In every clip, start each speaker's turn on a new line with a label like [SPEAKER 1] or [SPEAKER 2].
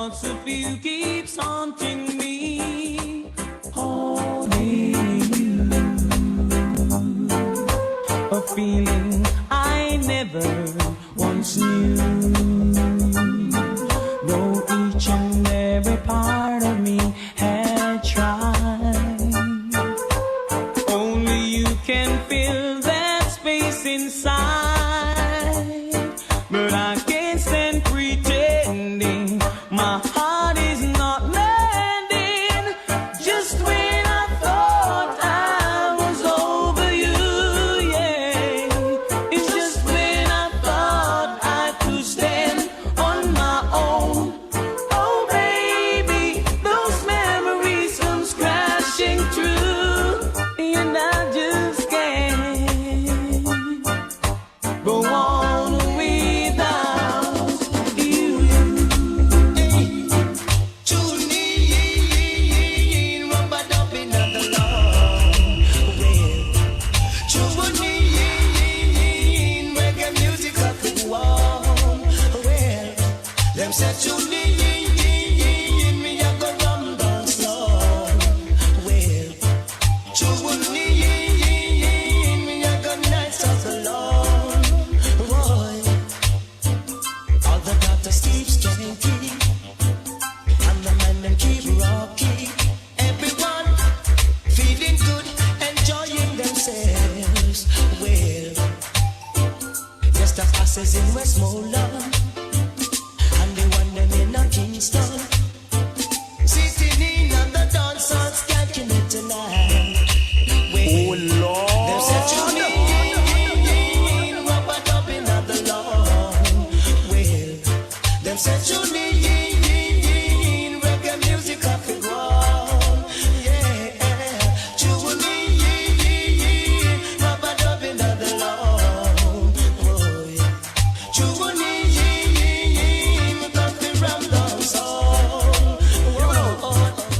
[SPEAKER 1] thoughts of you keeps haunting me. Holding you, a feeling I never once knew. Though each and every part of me had tried, only you can fill that space inside. But I can't stand pretending my heart is not landing. Just when I thought I was over you, yeah, it's just when I thought I could stand on my own. Oh baby, those memories come crashing through, and I just can't go on without you.
[SPEAKER 2] Tune in, rubber dubbing on the lawn. Well, tune in, reggae music up the wall. Well, them say tune in, me a go rum down slow. Well, tune in, me a go nights up alone. Boy, all the doctors keep changing, and the men them keep rocking. Everyone feeling good, enjoying themselves. Well, just the passes in Westmoreland, and the one them in a Kingston, sitting in on the dance hall, skanking it tonight. Well, them say tune in, rubber dubbing on the lawn. Well, them say tune in, reggae music off the ground. Yeah, tune in, rubber dubbing on the lawn. Boy, tune in, got the ram down song.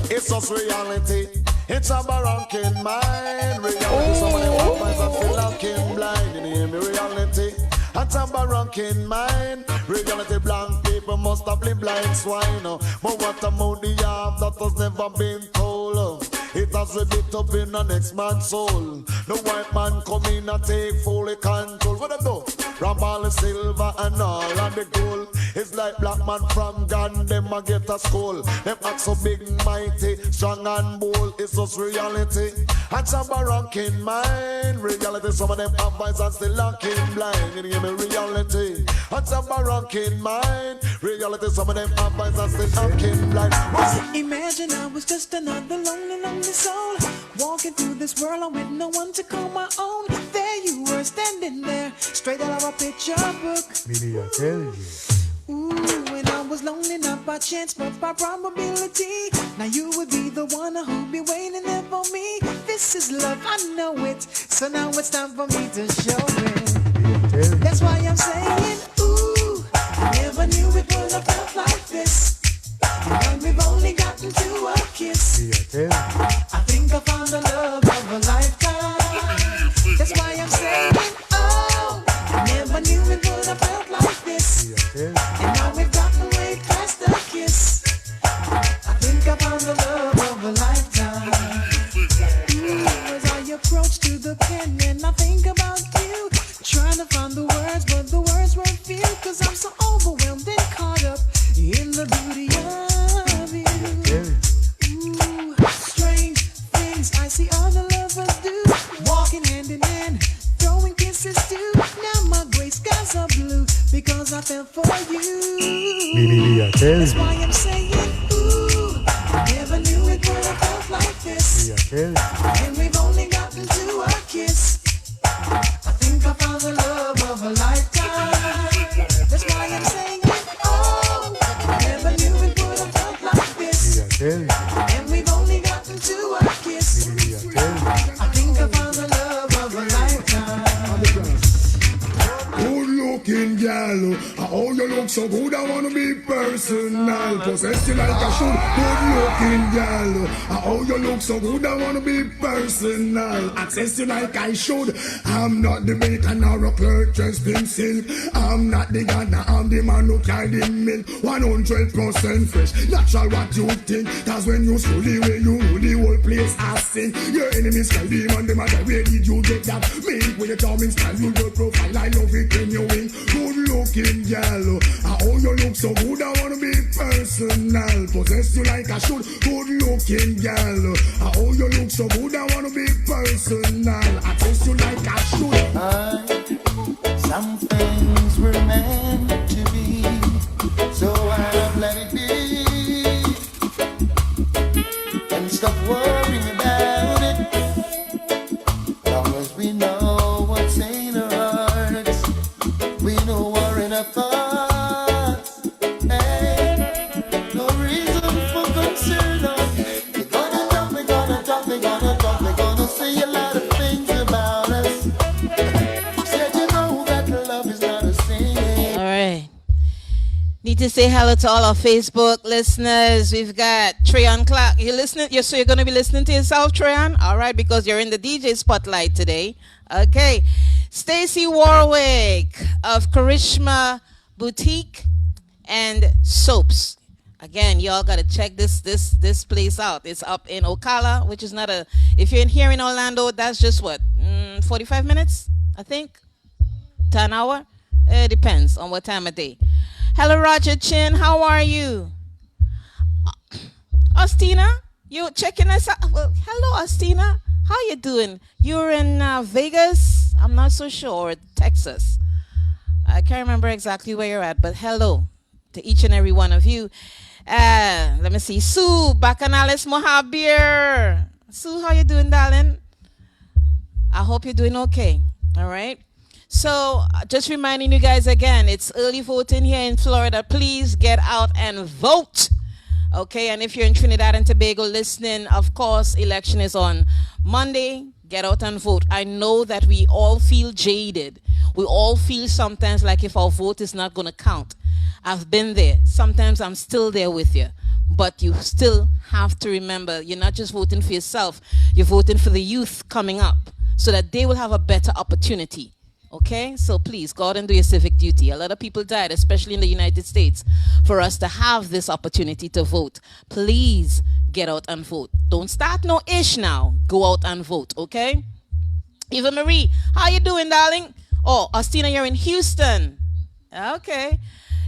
[SPEAKER 3] It's just reality. It's a barranking mind. Reality, somebody walk by and feel like him blind. You hear me? Reality. It's a barranking mind. Reality, blank people must have been blind swine. But what about the arm that has never been told? It has ripped up in the next man's soul. The white man come in and take fully control. What them do? Ram all the silver and all of the gold. It's like black man from Ghana, them a get a skull. Them act so big, mighty, strong and bold. It's just reality. And some barranking mind. Reality, some of them have eyes and still looking blind. You hear me? Reality. And some barranking mind. Reality, some of them have eyes and still looking blind.
[SPEAKER 4] Imagine I was just another lonely, lonely soul, walking through this world with no one to call my own. There you were standing there, straight out of a picture book.
[SPEAKER 5] Maybe I tell you.
[SPEAKER 4] Ooh, and I was lonely not by chance but by probability. Now you would be the one who'd be waiting there for me. This is love, I know it. So now it's time for me to show it. That's why I'm saying, ooh, I never knew it would have felt like this. And we've only gotten to a kiss. I think I found the love of a lifetime. That's why I'm saying, oh, I never knew it would have felt like this. And now we've gotten way past the kiss. I think I found the love of a lifetime. Ooh, as I approach to the pen and I think about you, trying to find the words, but the words weren't few. Cause I'm so overwhelmed and caught up in the beauty of you. Ooh, strange things I see other lovers do, walking hand in hand, throwing kisses too. Now my gray skies are blue because I fell for you. That's why I'm saying, ooh, I never knew it would have felt like this. And we've only gotten to a kiss. I think I found the love of a lifetime. That's why I'm saying, oh, I never knew it would have felt like this. And we've only gotten to a kiss. I think I found the love of a lifetime.
[SPEAKER 6] Good looking gal, oh you look so
[SPEAKER 3] so good, I wanna be personal. Possess you like a should, good looking girl. How you look so good, I wanna be personal. Access you like I should. I'm not the baker nor a clerk dressed in silk. I'm not the gardener, I'm the man who carried in milk. 100% fresh, natural what you think. Cause when you slowly way you rule the whole place I sing. Your enemies can be on the matter, where did you get that? Make with your charming style, you your profile, I love it when you win. Good looking girl, how you look so good, I wanna be personal. Possess you like I should, good looking girl. How you look so good, I wanna be personal. I possess you like I should.
[SPEAKER 2] Some things were meant to be, so I've let it be. And stop worrying about it. Long as we know what's in our hearts, we know we're in our thoughts. Hey, no reason for concern. They're gonna talk, they're gonna talk, they're gonna talk, they're gonna say a lot of things about us. Said you know that love is not a sin.
[SPEAKER 5] All right. Need to say hello to all our Facebook listeners. We've got Treon Clarke. You listening? So you're going to be listening to yourself, Treon? All right, because you're in the DJ spotlight today. Okay. Stacy Warwick of Karishma Boutique and Soaps. Again, y'all got to check this place out. It's up in Ocala, which is not a... If you're in here in Orlando, that's just what? 45 minutes, I think? To an hour? It depends on what time of day. Hello, Roger Chin. How are you? Ostina, you checking us out? Well, hello, Ostina. How you doing? You're in Vegas? I'm not so sure. Texas. I can't remember exactly where you're at, but hello to each and every one of you. Let me see. Sue, Bacchanales Mohabir. Sue, how you doing, darling? I hope you're doing okay. All right. So just reminding you guys again, it's early voting here in Florida. Please get out and vote. Okay, and if you're in Trinidad and Tobago listening, of course, election is on Monday. Get out and vote. I know that we all feel jaded. We all feel sometimes like if our vote is not going to count. I've been there. Sometimes I'm still there with you. But you still have to remember, you're not just voting for yourself. You're voting for the youth coming up so that they will have a better opportunity. Okay, so please go out and do your civic duty. A lot of people died, especially in the United States, for us to have this opportunity to vote. Please get out and vote. Don't start no ish now. Go out and vote, okay? Eva Marie, how you doing, darling? Oh, Ostina, you're in Houston. Okay.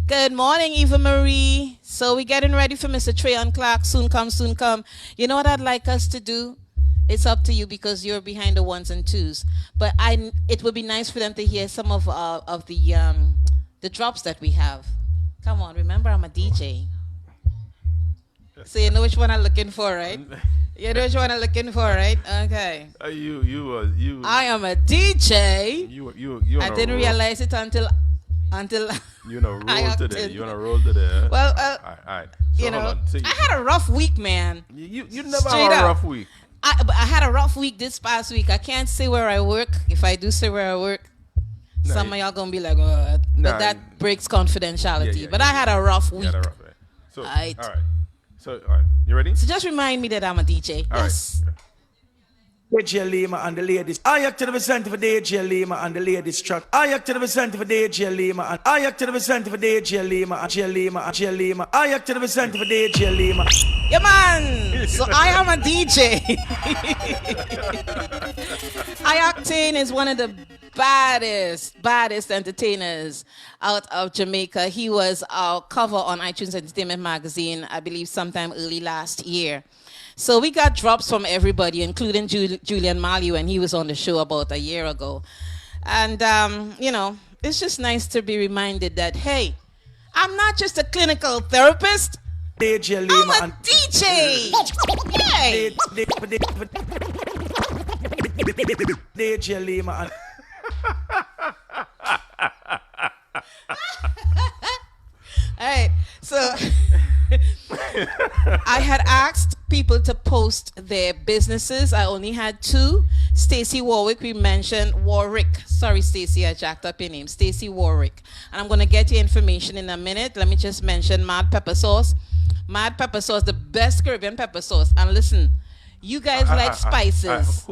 [SPEAKER 5] Good morning, Eva Marie. So we're getting ready for Mr. Treon Clarke. Soon come, soon come. You know what I'd like us to do? It's up to you because you're behind the ones and twos. But it would be nice for them to hear some of the drops that we have. Come on, remember I'm a DJ. So you know which one I'm looking for, right? You know which one I'm looking for, right? Okay.
[SPEAKER 6] You.
[SPEAKER 5] I am a DJ.
[SPEAKER 6] You.
[SPEAKER 5] I didn't realize it until.
[SPEAKER 6] You know, roll today. You wanna roll today?
[SPEAKER 5] Well,
[SPEAKER 6] all right. So
[SPEAKER 5] you know,
[SPEAKER 6] hold on. So
[SPEAKER 5] I had a rough week, man.
[SPEAKER 6] You never
[SPEAKER 5] Straight
[SPEAKER 6] have a
[SPEAKER 5] up.
[SPEAKER 6] rough week.
[SPEAKER 5] But I had a rough week this past week. I can't say where I work. If I do say where I work, some of y'all gonna be like, but that breaks confidentiality.
[SPEAKER 6] Yeah,
[SPEAKER 5] but I had a rough week.
[SPEAKER 6] Yeah, rough, right. So,
[SPEAKER 5] all right.
[SPEAKER 6] So, all right. You ready?
[SPEAKER 5] So just remind me that I'm a DJ.
[SPEAKER 6] All
[SPEAKER 5] yes.
[SPEAKER 6] right.
[SPEAKER 2] DJ Lima and the ladies. I act to the center for DJ Lima and the ladies truck. I act to the center for DJ Lima and I act to the center for DJ Lima and J Lima and J Lima. I act to the center for DJ Lima.
[SPEAKER 5] Yeah, man. So I am a DJ. Ioctane is one of the baddest entertainers out of Jamaica. He was our cover on iTunes Entertainment Magazine, I believe sometime early last year. So we got drops from everybody, including Julian Mali when he was on the show about a year ago. And, you know, it's just nice to be reminded that, hey, I'm not just a clinical therapist.
[SPEAKER 2] DJ Lima
[SPEAKER 5] I'm a DJ. Yay.
[SPEAKER 2] DJ Lima and
[SPEAKER 5] all right, so I had asked people to post their businesses. I only had 2. Stacy Warwick, we mentioned Warwick. Sorry, Stacy, I jacked up your name. Stacy Warwick. And I'm going to get your information in a minute. Let me just mention Mad Pepper Sauce. Mad Pepper Sauce, the best Caribbean pepper sauce. And listen, you guys like spices.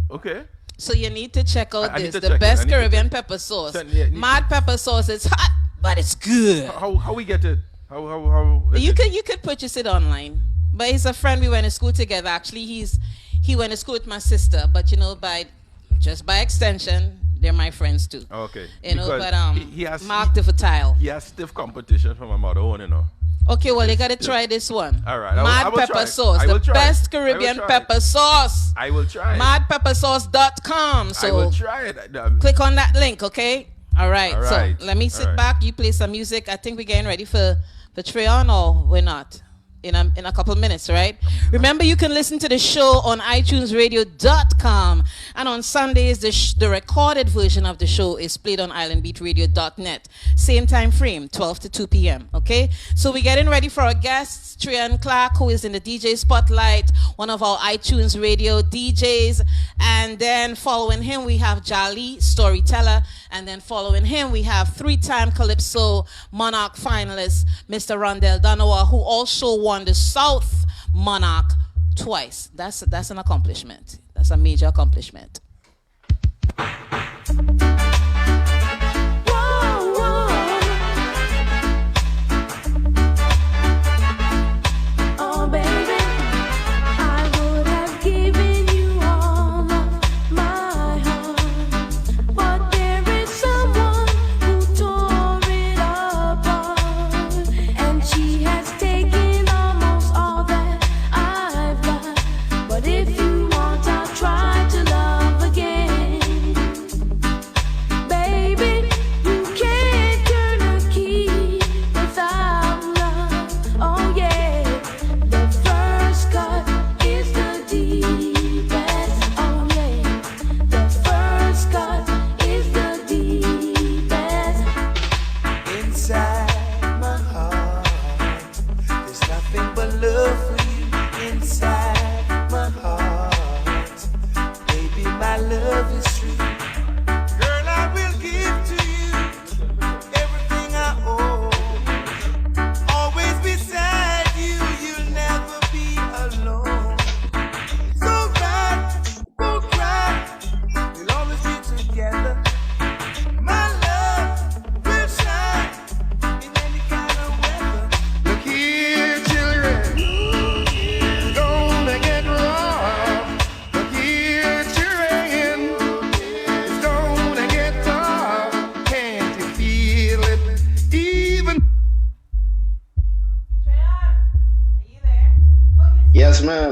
[SPEAKER 6] Okay.
[SPEAKER 5] So you need to check out this. The
[SPEAKER 6] check
[SPEAKER 5] best Caribbean pepper sauce. Mad Pepper Sauce. It's hot, but it's good.
[SPEAKER 6] How we get it? How
[SPEAKER 5] you could purchase it online. But he's a friend. We went to school together. Actually, he went to school with my sister. But by extension, they're my friends too.
[SPEAKER 6] Okay.
[SPEAKER 5] But
[SPEAKER 6] he has
[SPEAKER 5] Mark the Fertile.
[SPEAKER 6] He has stiff competition from my mother own.
[SPEAKER 5] Okay, well, you gotta try this one.
[SPEAKER 6] All right.
[SPEAKER 5] Mad Pepper Sauce, the best Caribbean pepper sauce.
[SPEAKER 6] I will try.
[SPEAKER 5] Madpeppersauce.com. So
[SPEAKER 6] I will try it.
[SPEAKER 5] Click on that link, okay? All right.
[SPEAKER 6] So
[SPEAKER 5] let me sit back. You play some music. I think we're getting ready for Treon, or we're not. In a couple minutes, right? Remember, you can listen to the show on iTunesRadio.com, and on Sundays, the recorded version of the show is played on IslandBeatRadio.net. Same time frame, 12 to 2 p.m., okay? So we're getting ready for our guests, Treon Clarke, who is in the DJ Spotlight, one of our iTunes Radio DJs, and then following him, we have Jali, Storyteller, and then following him, we have three-time Calypso Monarch finalist, Mr. Rondel Donawa, who also won the South Monarch twice. That's an accomplishment. That's a major accomplishment.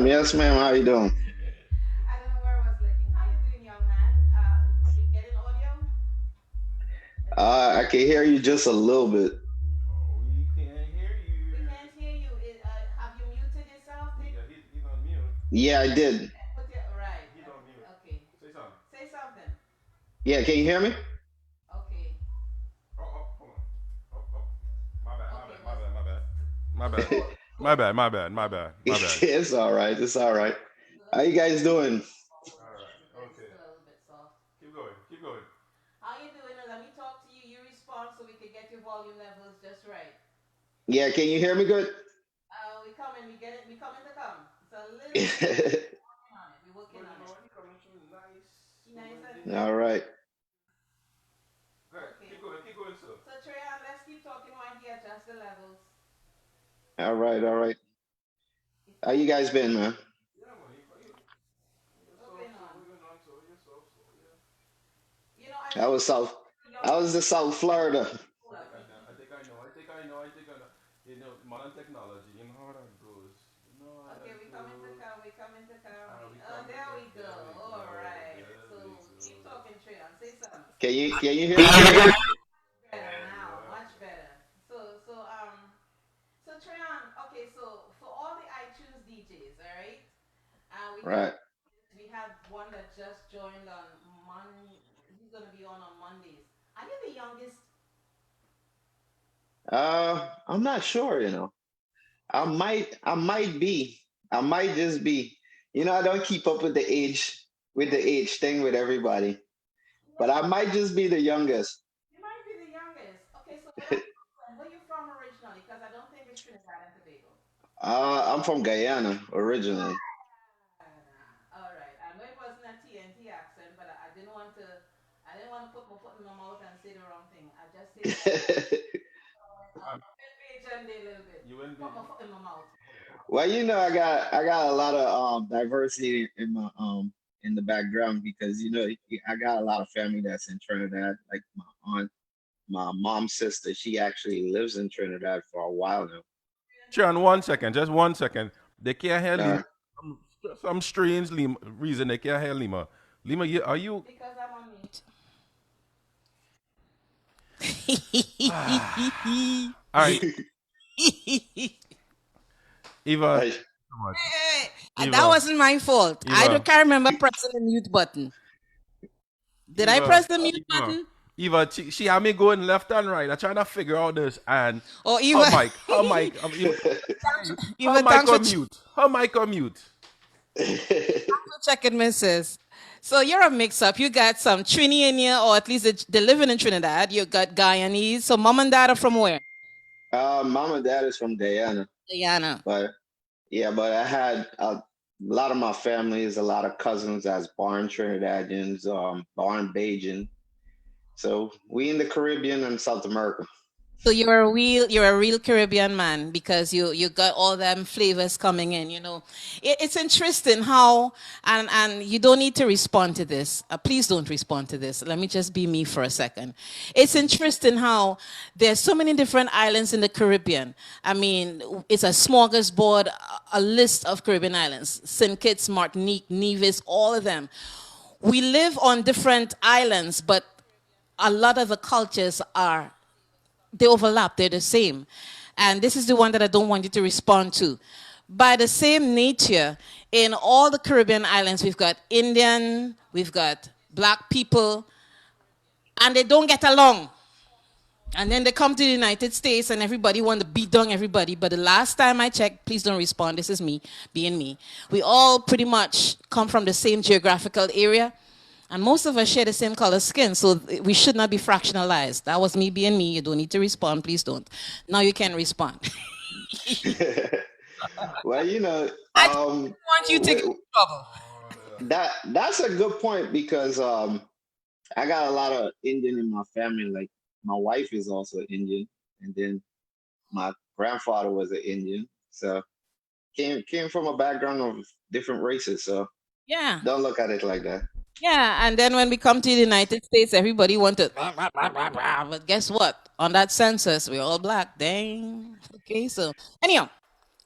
[SPEAKER 7] Yes, ma'am. How you doing?
[SPEAKER 5] I don't know where I was looking. How you doing, young man? You getting audio?
[SPEAKER 7] I can hear you just a little bit.
[SPEAKER 6] We can't hear you.
[SPEAKER 5] We can't hear you. Have you muted yourself?
[SPEAKER 6] Yeah, he's on mute.
[SPEAKER 7] Yeah, I did.
[SPEAKER 5] Right.
[SPEAKER 6] He's on mute.
[SPEAKER 5] Okay.
[SPEAKER 6] Say something.
[SPEAKER 5] Say something.
[SPEAKER 7] Yeah, can you hear me?
[SPEAKER 5] Okay.
[SPEAKER 6] Hold on. Oh. My bad.
[SPEAKER 7] It's all right. It's all right. How you guys doing?
[SPEAKER 6] All right. Okay.
[SPEAKER 5] Still a little bit soft.
[SPEAKER 6] Keep going.
[SPEAKER 5] How you doing? Let me talk to you. You respond so we can get your volume levels just right.
[SPEAKER 7] Yeah, can you hear me good?
[SPEAKER 5] We coming. We get it. We coming to come. It's a little bit. We're working on it. Nice.
[SPEAKER 7] All right.
[SPEAKER 6] Okay. Keep going, sir.
[SPEAKER 5] So Treon, let's keep talking while he adjusts the levels.
[SPEAKER 7] All right. How you guys been, man?
[SPEAKER 6] Yeah, man.
[SPEAKER 7] I was the South Florida.
[SPEAKER 6] I know. Modern technology, you know how that goes.
[SPEAKER 5] Okay, we coming to come. Oh, there we go. All right. So keep talking, Treon. Say something.
[SPEAKER 7] Can you hear me?
[SPEAKER 5] Better now, much better. So Treon, okay, so for all the iTunes DJs, all right?
[SPEAKER 7] Right.
[SPEAKER 5] We have one that just joined on Monday. He's gonna be on Mondays. Are you the youngest?
[SPEAKER 7] I'm not sure, I might be. I might just be. I don't keep up with the age. with the age thing with everybody. But I might just be the youngest.
[SPEAKER 5] You might be the youngest. Okay, so where you from originally? Because I don't think it's Trinidad and Tobago.
[SPEAKER 7] I'm from Guyana originally.
[SPEAKER 5] All right. I know it wasn't a TNT accent, but I didn't want to. I didn't want to put my foot in my mouth and say the wrong thing. I just say Bajan a little bit.
[SPEAKER 6] You wouldn't be.
[SPEAKER 5] Put my foot in my mouth.
[SPEAKER 7] Well, I got a lot of diversity in my in the background because I got a lot of family that's in Trinidad. Like my aunt, my mom's sister, she actually lives in Trinidad for a while now.
[SPEAKER 6] Treon, 1 second, just 1 second. They can't hear
[SPEAKER 7] Uh,
[SPEAKER 6] Lima. Some strange reason they can't hear Lima. Lima, are you?
[SPEAKER 5] Because I'm on mute.
[SPEAKER 6] All right, Eva.
[SPEAKER 7] I-
[SPEAKER 6] So much.
[SPEAKER 5] That
[SPEAKER 6] Eva,
[SPEAKER 5] wasn't my fault.
[SPEAKER 6] Eva,
[SPEAKER 5] Can't remember pressing the mute button. Did I
[SPEAKER 6] Eva,
[SPEAKER 5] press the mute
[SPEAKER 6] Eva,
[SPEAKER 5] button?
[SPEAKER 6] Eva, she had me going left and right. I'm trying to figure out this, and
[SPEAKER 5] Or
[SPEAKER 6] her
[SPEAKER 5] Eva,
[SPEAKER 6] mic, Eva, her
[SPEAKER 5] Eva,
[SPEAKER 6] mic
[SPEAKER 5] thanks for
[SPEAKER 6] on mute. Her mic on mute.
[SPEAKER 5] checking, Mrs. So you're a mix-up. You got some Trini in you, or at least they're living in Trinidad. You got Guyanese. So mom and dad are from where?
[SPEAKER 7] Mom and dad is from Guyana,
[SPEAKER 5] Guyana.
[SPEAKER 7] but yeah, but I had a lot of my family is a lot of cousins that's born Trinidadians, born Bajan. So we in the Caribbean and South America.
[SPEAKER 5] So you're a real Caribbean man because you got all them flavors coming in. It's interesting how and you don't need to respond to this. Please don't respond to this. Let me just be me for a second. It's interesting how there's so many different islands in the Caribbean. I mean, it's a smorgasbord, a list of Caribbean islands: Saint Kitts, Martinique, Nevis, all of them. We live on different islands, but a lot of the cultures they overlap, they're the same. And this is the one that I don't want you to respond to. By the same nature, in all the Caribbean islands, we've got Indian, we've got black people, and they don't get along. And then they come to the United States and everybody want to beat down everybody. But the last time I checked, please don't respond, this is me, being me. We all pretty much come from the same geographical area. And most of us share the same color skin, so we should not be fractionalized. That was me being me. You don't need to respond. Please don't. Now you can respond.
[SPEAKER 7] Well,
[SPEAKER 5] I just want you to get in trouble.
[SPEAKER 7] that's a good point because I got a lot of Indian in my family. Like my wife is also Indian, and then my grandfather was an Indian. So came from a background of different races. So
[SPEAKER 5] Yeah.
[SPEAKER 7] don't look at it like that.
[SPEAKER 5] Yeah, and then when we come to the United States, everybody wanted, but guess what? On that census, we're all black. Dang. Okay, so anyhow,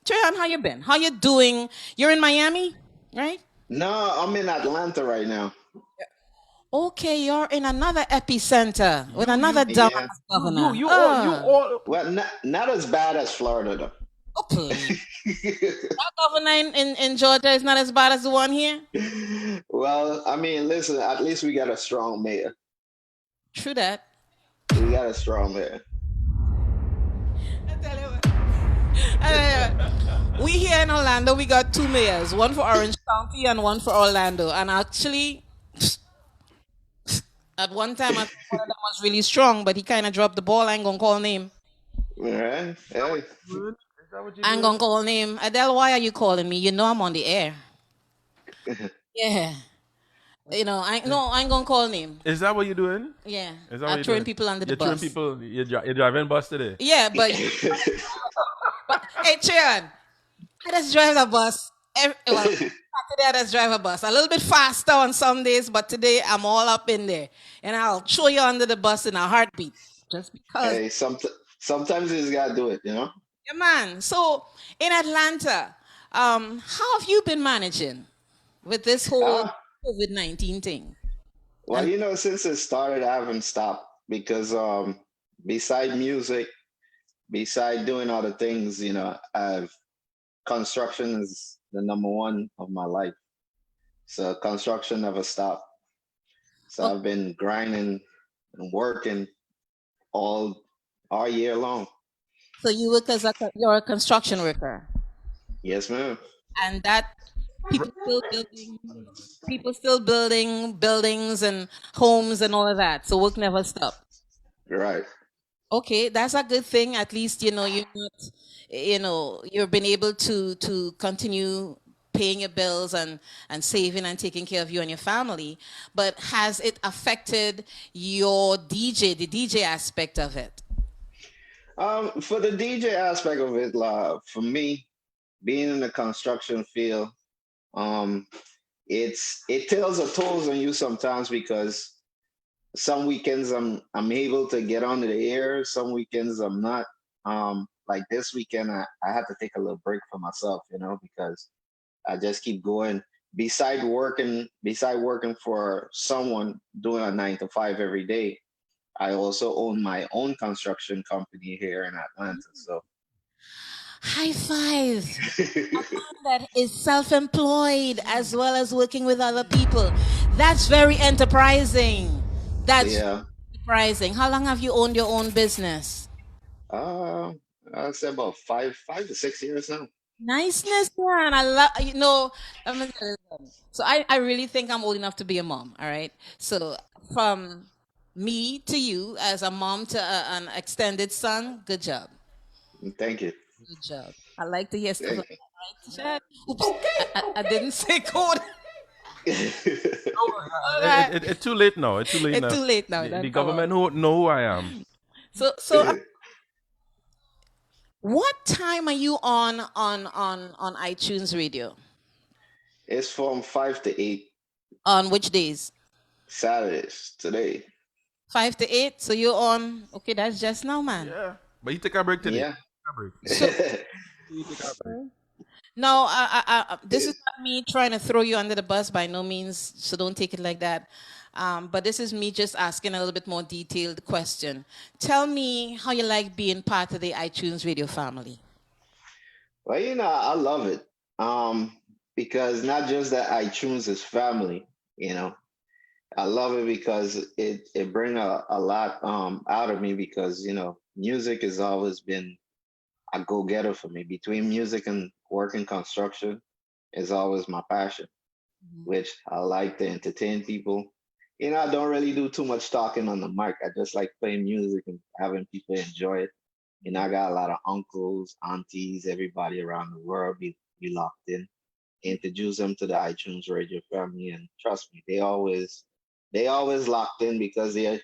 [SPEAKER 5] Treon, how you been? How you doing? You're in Miami, right?
[SPEAKER 7] No, I'm in Atlanta right now.
[SPEAKER 5] Okay, you're in another epicenter with another
[SPEAKER 7] Yeah.
[SPEAKER 5] dumbass governor.
[SPEAKER 6] You all.
[SPEAKER 7] Well, not as bad as Florida though.
[SPEAKER 5] Oh, please. That governor in Georgia is not as bad as the one here.
[SPEAKER 7] Well, I mean, listen, at least we got a strong mayor.
[SPEAKER 5] True that.
[SPEAKER 7] We got a strong mayor.
[SPEAKER 5] I tell you what. We here in Orlando, we got two mayors, one for Orange County and one for Orlando. And actually, at one time, I thought one of them was really strong, but he kind of dropped the ball. I ain't gonna call name.
[SPEAKER 7] All right. Hey.
[SPEAKER 6] Is that what you
[SPEAKER 5] I ain't gonna call name. Adele, why are you calling me? You know I'm on the air. Yeah. I ain't gonna call name.
[SPEAKER 6] Is that what you're doing?
[SPEAKER 5] Yeah.
[SPEAKER 6] Is that what
[SPEAKER 5] I'm
[SPEAKER 6] you're
[SPEAKER 5] throwing
[SPEAKER 6] doing?
[SPEAKER 5] people under the
[SPEAKER 6] You're throwing
[SPEAKER 5] bus.
[SPEAKER 6] people. You're driving bus today.
[SPEAKER 5] Yeah, but hey, Treon, I just drive the bus. Saturday I just drive a bus. A little bit faster on some days, but today I'm all up in there. And I'll throw you under the bus in a heartbeat. Just because.
[SPEAKER 7] Hey, sometimes you just gotta do it,
[SPEAKER 5] Yeah, man. So in Atlanta, how have you been managing with this whole COVID-19 thing?
[SPEAKER 7] Well, since it started, I haven't stopped because beside music, beside doing other things, construction is the number one of my life. So construction never stopped. So I've been grinding and working all year long.
[SPEAKER 5] So you work you're a construction worker.
[SPEAKER 7] Yes, ma'am.
[SPEAKER 5] And that People still building, people still building buildings and homes and all of that. So work never stop.
[SPEAKER 7] Right.
[SPEAKER 5] Okay, that's a good thing. At least you're not, you've been able to continue paying your bills and saving and taking care of you and your family. But has it affected your the DJ aspect of it?
[SPEAKER 7] For the DJ aspect of it, for me, being in the construction field, um, it tells a tolls on you sometimes because some weekends I'm able to get onto the air, some weekends I'm not. Like this weekend, I had to take a little break for myself, because I just keep going. Beside working for someone doing a 9 to 5 every day, I also own my own construction company here in Atlanta. So
[SPEAKER 5] High five. That is self-employed as well as working with other people. That's very enterprising. That's
[SPEAKER 7] yeah,
[SPEAKER 5] enterprising. How long have you owned your own business?
[SPEAKER 7] uh, I'd say about 5 to 6 years now.
[SPEAKER 5] Niceness, man. I love, let me tell you something. So I really think I'm old enough to be a mom. All right. So from me to you as a mom to an extended son, good job.
[SPEAKER 7] Thank you.
[SPEAKER 5] Good job. I like to hear stuff like
[SPEAKER 7] Thank
[SPEAKER 5] that. Right? Oops. I didn't say code.
[SPEAKER 7] you.
[SPEAKER 5] All right.
[SPEAKER 6] It's too late now. It's too late
[SPEAKER 5] It's
[SPEAKER 6] now.
[SPEAKER 5] too late now.
[SPEAKER 6] The
[SPEAKER 5] Then come on.
[SPEAKER 6] government know who I am.
[SPEAKER 5] So what time are you on iTunes Radio?
[SPEAKER 7] It's from 5 to 8
[SPEAKER 5] On which days?
[SPEAKER 7] Saturdays today.
[SPEAKER 5] 5 to 8. So you're on. Okay, that's just now, man.
[SPEAKER 6] Yeah. But you take a break today.
[SPEAKER 7] Yeah.
[SPEAKER 6] Take a break.
[SPEAKER 5] So
[SPEAKER 6] You take a break.
[SPEAKER 5] no, this is not me trying to throw you under the bus by no means. So don't take it like that. But this is me just asking a little bit more detailed question. Tell me how you like being part of the iTunes Radio family.
[SPEAKER 7] Well, I love it. Because not just that I choose as family, I love it because it bring a lot out of me because music has always been a go getter for me. Between music and working construction is always my passion, which I like to entertain people. I don't really do too much talking on the mic. I just like playing music and having people enjoy it. I got a lot of uncles, aunties, everybody around the world be locked in. Introduce them to the iTunes Radio family, and trust me, they always locked in because they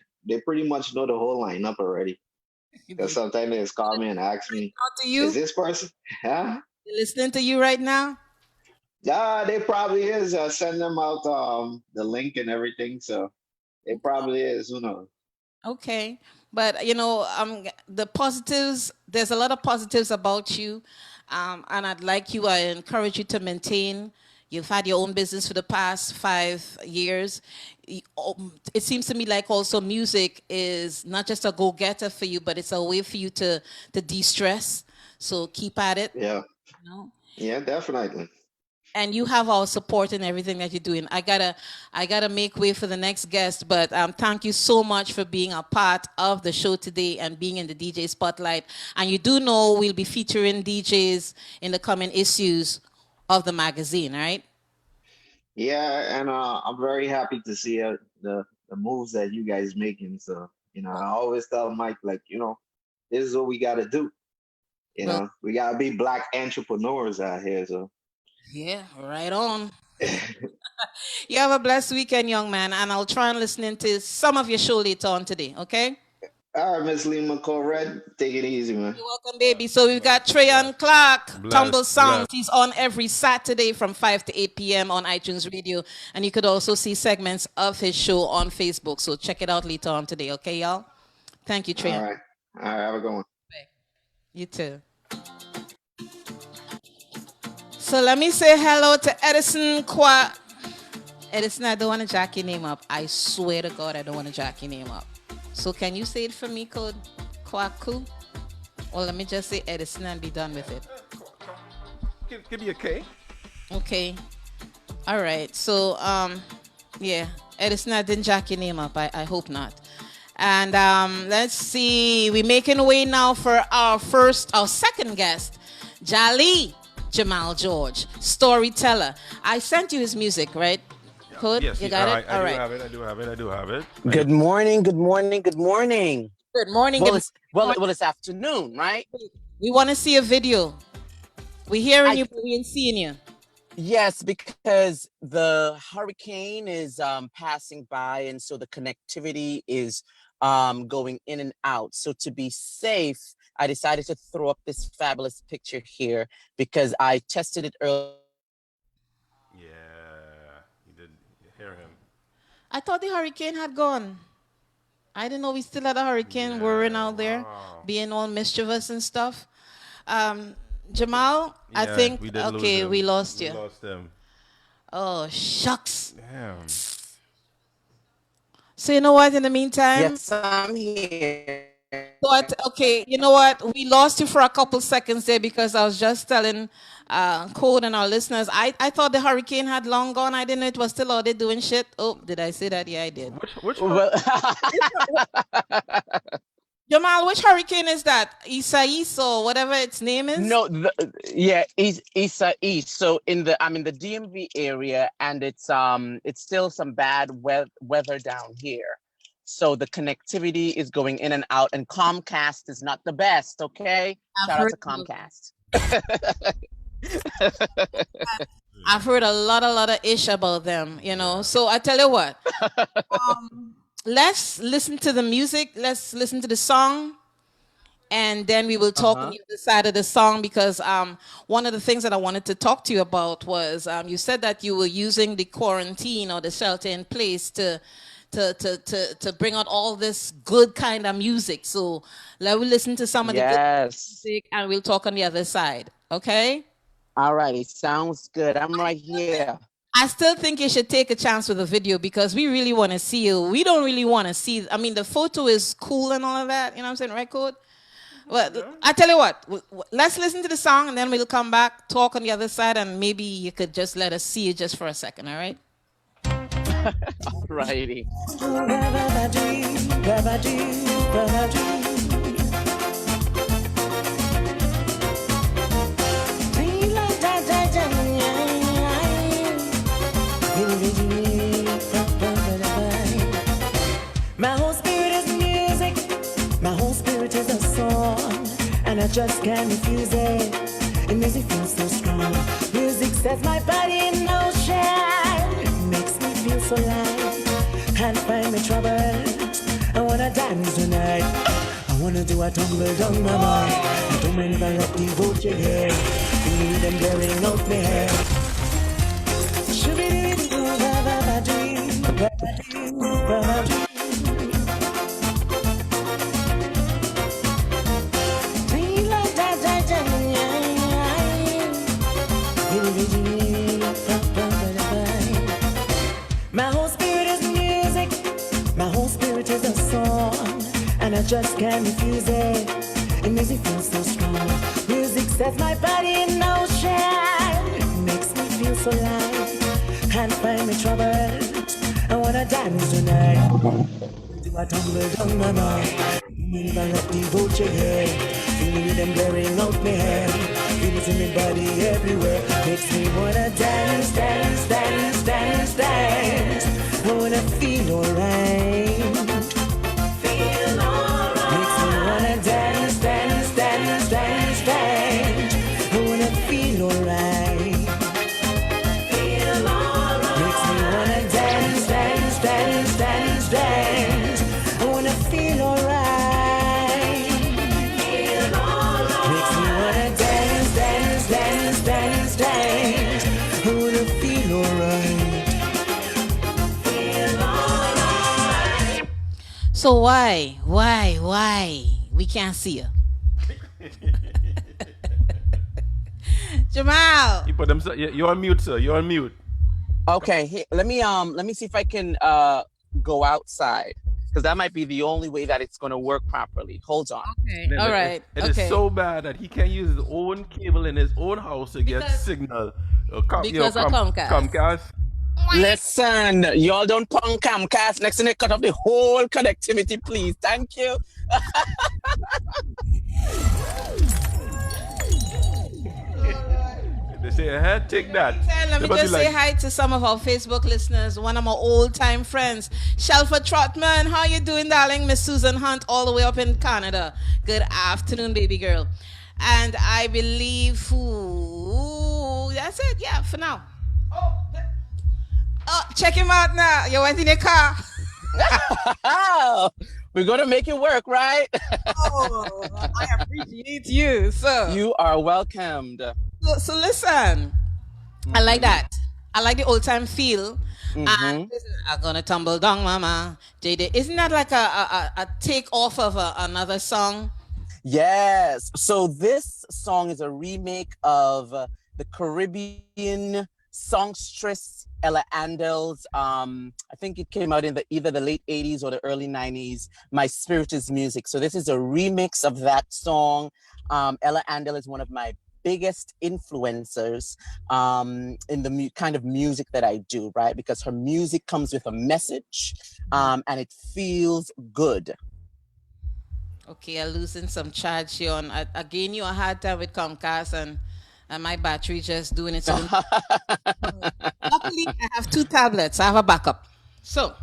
[SPEAKER 7] pretty much know the whole lineup already. Because sometimes they just call me and ask me,
[SPEAKER 5] Out to
[SPEAKER 7] "Is
[SPEAKER 5] you.
[SPEAKER 7] this person?" Huh?
[SPEAKER 5] They're listening to you right now.
[SPEAKER 7] Yeah, they probably is. I send them out the link and everything, so it probably is. Who knows?
[SPEAKER 5] Okay. But the positives, there's a lot of positives about you. And I encourage you to maintain. You've had your own business for the past 5 years. It seems to me like also music is not just a go-getter for you, but it's a way for you to de-stress. So keep at it.
[SPEAKER 7] Yeah,
[SPEAKER 5] You know?
[SPEAKER 7] yeah, definitely.
[SPEAKER 5] And you have our support in everything that you're doing. I gotta make way for the next guest, but thank you so much for being a part of the show today and being in the DJ spotlight. And you do know we'll be featuring DJs in the coming issues of the magazine, right?
[SPEAKER 7] Yeah, and I'm very happy to see the moves that you guys making. So I always tell Mike like this is what we got to do.
[SPEAKER 5] Well,
[SPEAKER 7] We got to be black entrepreneurs out here. So.
[SPEAKER 5] yeah, right on. You have a blessed weekend, young man, and I'll try and listen into some of your show later on today, okay?
[SPEAKER 7] All right, Miss Lee McCall, take it easy, man.
[SPEAKER 5] You're welcome, baby. So we've got Treon Clarke,
[SPEAKER 6] Bless,
[SPEAKER 5] Tumble Sounds.
[SPEAKER 6] bless.
[SPEAKER 5] He's on every Saturday from 5 to 8 p.m. on iTunes Radio. And you could also see segments of his show on Facebook. So check it out later on today, okay, y'all? Thank you,
[SPEAKER 7] All
[SPEAKER 5] Treon.
[SPEAKER 7] right. All right, have a good one.
[SPEAKER 5] You too. So let me say hello to Edison Qua. Edison, I don't want to jack your name up. I swear to God, I don't want to jack your name up. So can you say it for me, code Kwaku? Or let me just say Edison and be done with it.
[SPEAKER 6] Give me a K.
[SPEAKER 5] Okay. All right. So, yeah, Edison, I didn't jack your name up. I hope not. And let's see. We're making way now for our second guest, Jali. Jamal George, Storyteller. I sent you his music, right? Code?
[SPEAKER 6] Yes,
[SPEAKER 5] You got it?
[SPEAKER 6] I
[SPEAKER 5] All
[SPEAKER 6] do
[SPEAKER 5] right.
[SPEAKER 6] have it. I do have it. I do have it.
[SPEAKER 8] Good morning, good morning, good morning.
[SPEAKER 5] Good morning.
[SPEAKER 8] Well,
[SPEAKER 5] Good
[SPEAKER 8] it's it's afternoon, right?
[SPEAKER 5] We want to see a video. We're hearing you, but we ain't seeing you.
[SPEAKER 8] Yes, because the hurricane is passing by, and so the connectivity is going in and out. So to be safe, I decided to throw up this fabulous picture here because I tested it earlier.
[SPEAKER 6] Yeah, you did hear him.
[SPEAKER 5] I thought the hurricane had gone. I didn't know we still had a hurricane whirring out there, being all mischievous and stuff. Jamal, I think,
[SPEAKER 6] we did lose
[SPEAKER 5] okay,
[SPEAKER 6] him.
[SPEAKER 5] we lost you.
[SPEAKER 6] We lost him.
[SPEAKER 5] Oh, shucks.
[SPEAKER 6] Damn.
[SPEAKER 5] So you know what, in the meantime?
[SPEAKER 8] Yes, I'm here.
[SPEAKER 5] Okay, you know what? We lost you for a couple seconds there because I was just telling Code and our listeners, I thought the hurricane had long gone. I didn't know it was still out there doing shit. Oh, did I say that? Yeah, I did. Jamal, which hurricane is that? Isais or whatever its name is?
[SPEAKER 8] No, Isa East. So I'm in the DMV area, and it's still some bad weather down here. So the connectivity is going in and out, and Comcast is not the best. Okay, shout out to Comcast.
[SPEAKER 5] I've heard a lot of ish about them. You know, so I tell you what. Let's listen to the music. Let's listen to the song. And then we will talk on the other side of the song because one of the things that I wanted to talk to you about was you said that you were using the quarantine or the shelter in place to bring out all this good kind of music. So let me listen to some of the good music and we'll talk on the other side. Okay?
[SPEAKER 8] All righty. Sounds good. I'm right here.
[SPEAKER 5] I still think you should take a chance with the video because we really want to see you. We don't really want to see. I mean, the photo is cool and all of that. You know what I'm saying, right, Code? Well, I tell you what. Let's listen to the song and then we'll come back, talk on the other side, and maybe you could just let us see it just for a second. All right?
[SPEAKER 8] All righty.
[SPEAKER 1] My whole spirit is music, my whole spirit is a song, and I just can't refuse it. It makes me feel so strong. Music sets my body in motion, it makes me feel so light. Can't find me trouble, I wanna dance tonight. I wanna do a tumble down my mind. I don't mind if I let the vote your hair. You need them blurring out my hair. My whole spirit is music, my whole spirit is a song, and I just can't refuse it. It makes me feel so strong. Music sets my body in motion, it makes me feel so light. Can't find me trouble, I wanna dance tonight. Do I tumble down my mind? If I let the vote your hair, feel them blaring out my hair. Feel it in my body everywhere. Makes me wanna dance, dance, dance, dance, dance. I wanna feel alright. Feel alright. Makes me wanna dance, dance, dance, dance, dance. I wanna feel alright. Feel alright. Makes me wanna dance, dance, dance, dance, dance. I wanna feel alright. Dance, dance, I wanna feel alright. Feel alright.
[SPEAKER 5] So why we can't see you? Jamal.
[SPEAKER 6] You put them. You're on mute, sir. You're on mute.
[SPEAKER 8] Okay, let me see if I can go outside. Because that might be the only way that it's going to work properly. Hold on.
[SPEAKER 5] Okay. All right.
[SPEAKER 6] It is so bad that he can't use his own cable in his own house to get signal.
[SPEAKER 5] Because of Comcast.
[SPEAKER 6] Comcast.
[SPEAKER 8] Listen, y'all don't punk Comcast. Next thing they cut off the whole connectivity, please. Thank you.
[SPEAKER 6] say, take that.
[SPEAKER 5] Let me
[SPEAKER 6] Everybody
[SPEAKER 5] just say
[SPEAKER 6] like,
[SPEAKER 5] hi to some of our Facebook listeners. One of my old-time friends, Shelfa Trotman. How you doing, darling? Miss Susan Hunt, all the way up in Canada. Good afternoon, baby girl. And I believe, ooh, that's it. Yeah, for now. Oh, check him out now. You went in your car.
[SPEAKER 8] We're gonna make it work, right?
[SPEAKER 5] Oh, I appreciate you.
[SPEAKER 8] You are welcomed.
[SPEAKER 5] So listen. I like that. I like the old time feel. And listen, I'm gonna tumble down, mama. JD, isn't that like a take off of another song?
[SPEAKER 8] Yes. So this song is a remake of the Caribbean songstress Ella Andel's. I think it came out in either the late 80s or the early 90s. My Spirit is Music. So this is a remix of that song. Ella Andel is one of my biggest influencers in the kind of music that I do, right? Because her music comes with a message and it feels good.
[SPEAKER 5] Okay, I'm losing some charge here on. Again, you a hard time with Comcast and my battery just doing its own. Luckily, I have 2 tablets. I have a backup. So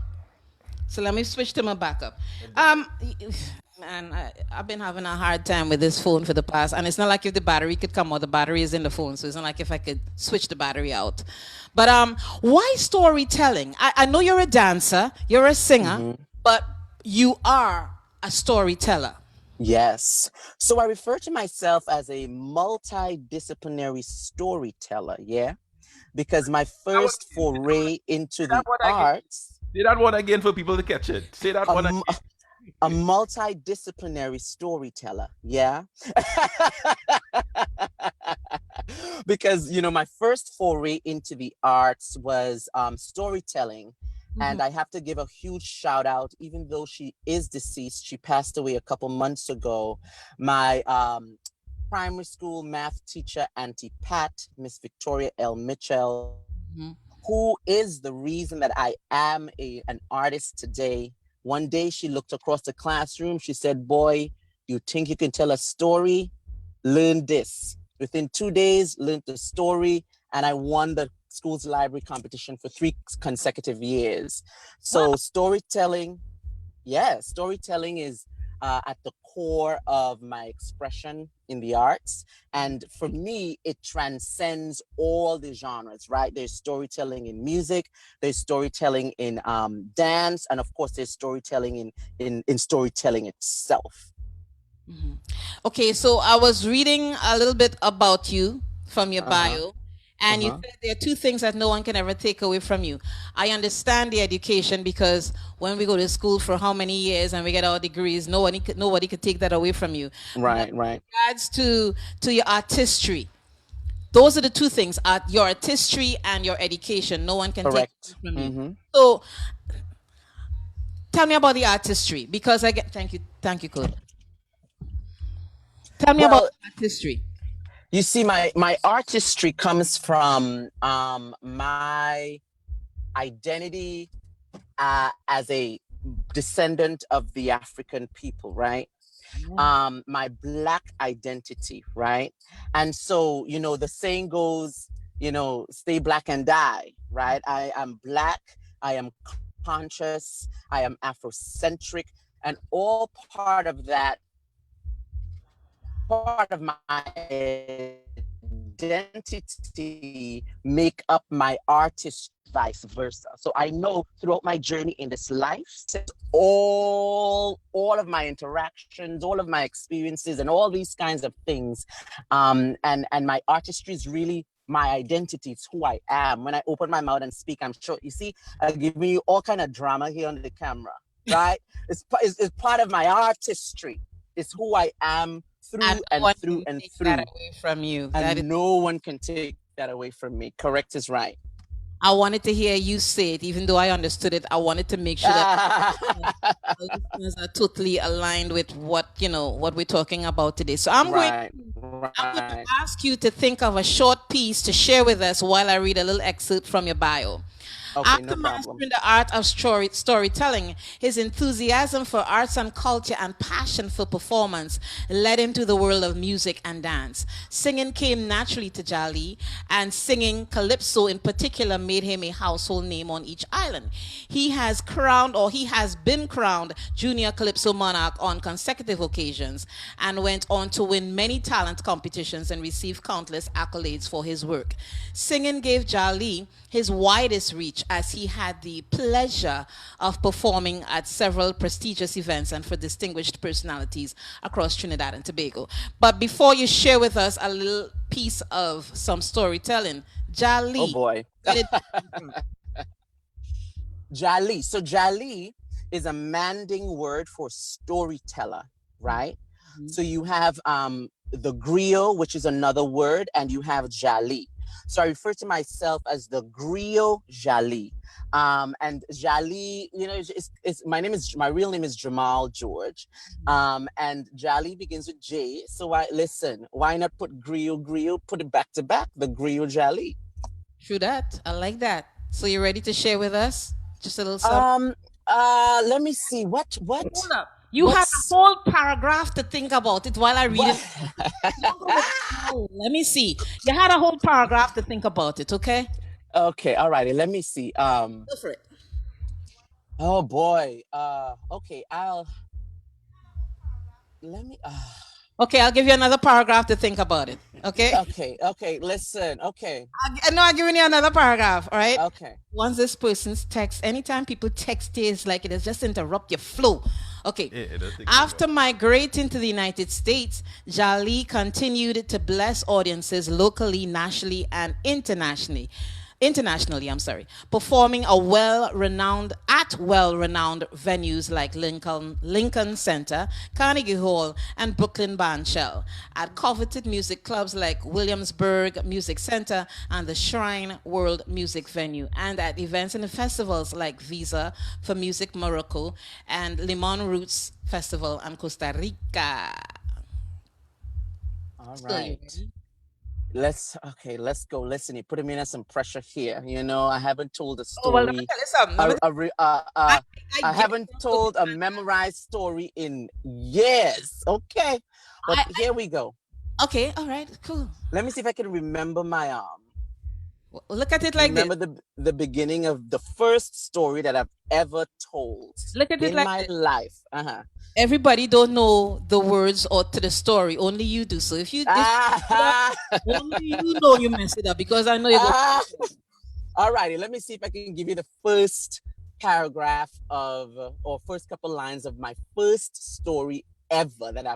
[SPEAKER 5] let me switch to my backup. Man, I've been having a hard time with this phone for the past, and it's not like if the battery could come out, the battery is in the phone, so it's not like if I could switch the battery out. But why storytelling? I know you're a dancer, you're a singer, but you are a storyteller.
[SPEAKER 8] Yes. So I refer to myself as a multidisciplinary storyteller, yeah? Because my first foray into the arts...
[SPEAKER 6] Say that one again for people to catch it. Say that one again.
[SPEAKER 8] A multidisciplinary storyteller, yeah? Because, you know, my first foray into the arts was storytelling. And I have to give a huge shout out, even though she is deceased, she passed away a couple months ago. My primary school math teacher, Auntie Pat, Miss Victoria L. Mitchell, who is the reason that I am an artist today. One day she looked across the classroom. She said, boy, you think you can tell a story? Learn this. Within 2 days, learned the story, and I won the school's library competition for 3 consecutive years. So storytelling is at the core of my expression in the arts. And for me, it transcends all the genres, right? There's storytelling in music, there's storytelling in dance, and of course, there's storytelling in storytelling itself.
[SPEAKER 5] Okay, so I was reading a little bit about you from your bio. And you said there are 2 things that no one can ever take away from you. I understand the education, because when we go to school for how many years and we get our degrees, nobody could take that away from you.
[SPEAKER 8] Right.
[SPEAKER 5] In regards to your artistry, those are the 2 things: your artistry and your education. No one can take it from you. So tell me about the artistry, because I get thank you, Code. Tell me about artistry.
[SPEAKER 8] You see, my artistry comes from my identity as a descendant of the African people, right? My Black identity, right? And so, you know, the saying goes, you know, stay Black and die, right? I am Black, I am conscious, I am Afrocentric, and all part of my identity make up my artist, vice versa. So I know throughout my journey in this life, all of my interactions, all of my experiences, and all these kinds of things, and my artistry is really my identity. It's who I am. When I open my mouth and speak, I'm sure you see, I give me all kind of drama here on the camera, right? It's part of my artistry. It's who I am through and through and through.
[SPEAKER 5] That away from you.
[SPEAKER 8] And no one can take that away from me. Correct is right.
[SPEAKER 5] I wanted to hear you say it, even though I understood it. I wanted to make sure that our listeners are totally aligned with what we're talking about today. So I'm going to ask you to think of a short piece to share with us while I read a little excerpt from your bio.
[SPEAKER 8] Okay,
[SPEAKER 5] After
[SPEAKER 8] no problem.
[SPEAKER 5] mastering the art of storytelling, his enthusiasm for arts and culture and passion for performance led him to the world of music and dance. Singing came naturally to Jali, and singing calypso in particular made him a household name on each island. He has been crowned Junior Calypso Monarch on consecutive occasions and went on to win many talent competitions and receive countless accolades for his work. Singing gave Jali his widest reach as he had the pleasure of performing at several prestigious events and for distinguished personalities across Trinidad and Tobago. But before you share with us a little piece of some storytelling,
[SPEAKER 8] Oh
[SPEAKER 5] Jali,
[SPEAKER 8] boy.
[SPEAKER 5] where did
[SPEAKER 8] Jali. So Jali is a Manding word for storyteller, right? So you have the griot, which is another word, and you have Jali. So I refer to myself as the griot Jali. And Jali, my real name is Jamal George. And Jali begins with J. So why not put griot, put it back to back, the griot Jali.
[SPEAKER 5] True that. I like that. So you ready to share with us just a little something?
[SPEAKER 8] Let me see. What
[SPEAKER 5] Hold up. You had a
[SPEAKER 8] what's
[SPEAKER 5] whole paragraph to think about it while I read it.
[SPEAKER 8] what
[SPEAKER 5] No, let me see. You had a whole paragraph to think about it, okay?
[SPEAKER 8] Okay, all righty. Let me see.
[SPEAKER 5] Go for it.
[SPEAKER 8] Oh boy. Okay, let me
[SPEAKER 5] Okay, I'll give you another paragraph to think about it. Okay?
[SPEAKER 8] okay, listen. Okay.
[SPEAKER 5] I'm giving you another paragraph, all right?
[SPEAKER 8] Okay.
[SPEAKER 5] Once this person's text, anytime people text is like it is just interrupt your flow. Okay. After migrating to the United States, Jali continued to bless audiences locally, nationally, and internationally, performing well-renowned venues like Lincoln Center, Carnegie Hall, and Brooklyn Bandshell, at coveted music clubs like Williamsburg Music Center and the Shrine World Music Venue, and at events and festivals like Visa for Music Morocco and Limon Roots Festival in Costa Rica.
[SPEAKER 8] All
[SPEAKER 5] So, you
[SPEAKER 8] right.
[SPEAKER 5] ready?
[SPEAKER 8] Let's go. Listen, you're putting me under some pressure here. I haven't told a
[SPEAKER 5] Oh, well, let me
[SPEAKER 8] story.
[SPEAKER 5] tell you something. Let me I
[SPEAKER 8] I
[SPEAKER 5] get
[SPEAKER 8] haven't told a memorized story in years. Okay. But here we go.
[SPEAKER 5] Okay, all right, cool.
[SPEAKER 8] Let me see if I can remember my
[SPEAKER 5] Look at it like this.
[SPEAKER 8] remember the beginning of the first story that I've ever told
[SPEAKER 5] Look at it
[SPEAKER 8] in
[SPEAKER 5] like
[SPEAKER 8] my
[SPEAKER 5] this.
[SPEAKER 8] life.
[SPEAKER 5] Everybody don't know the words or to the story. Only you do. So if you only you know you mess it up because I know you go.
[SPEAKER 8] All righty, let me see if I can give you the first paragraph or first couple lines of my first story ever that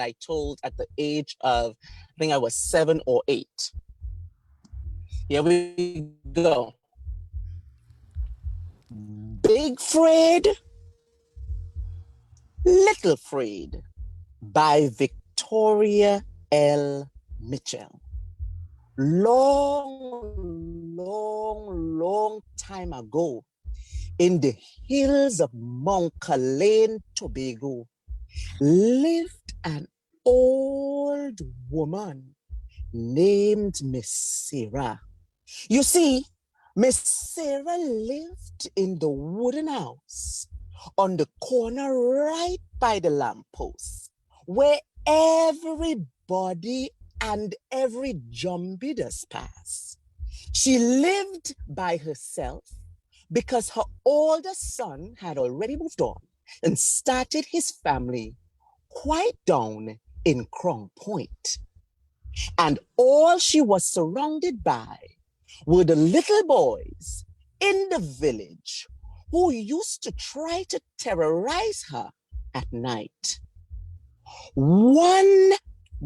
[SPEAKER 8] I told at the age of, I think I was 7 or 8. Here we go. Big Fred, Little Fred by Victoria L. Mitchell. Long time ago, in the hills of Montcalain, Tobago, lived an old woman named Miss Sarah. You see, Miss Sarah lived in the wooden house on the corner right by the lamppost, where everybody and every jumbie does pass. She lived by herself because her older son had already moved on and started his family quite down in Crown Point. And all she was surrounded by were the little boys in the village who used to try to terrorize her at night. One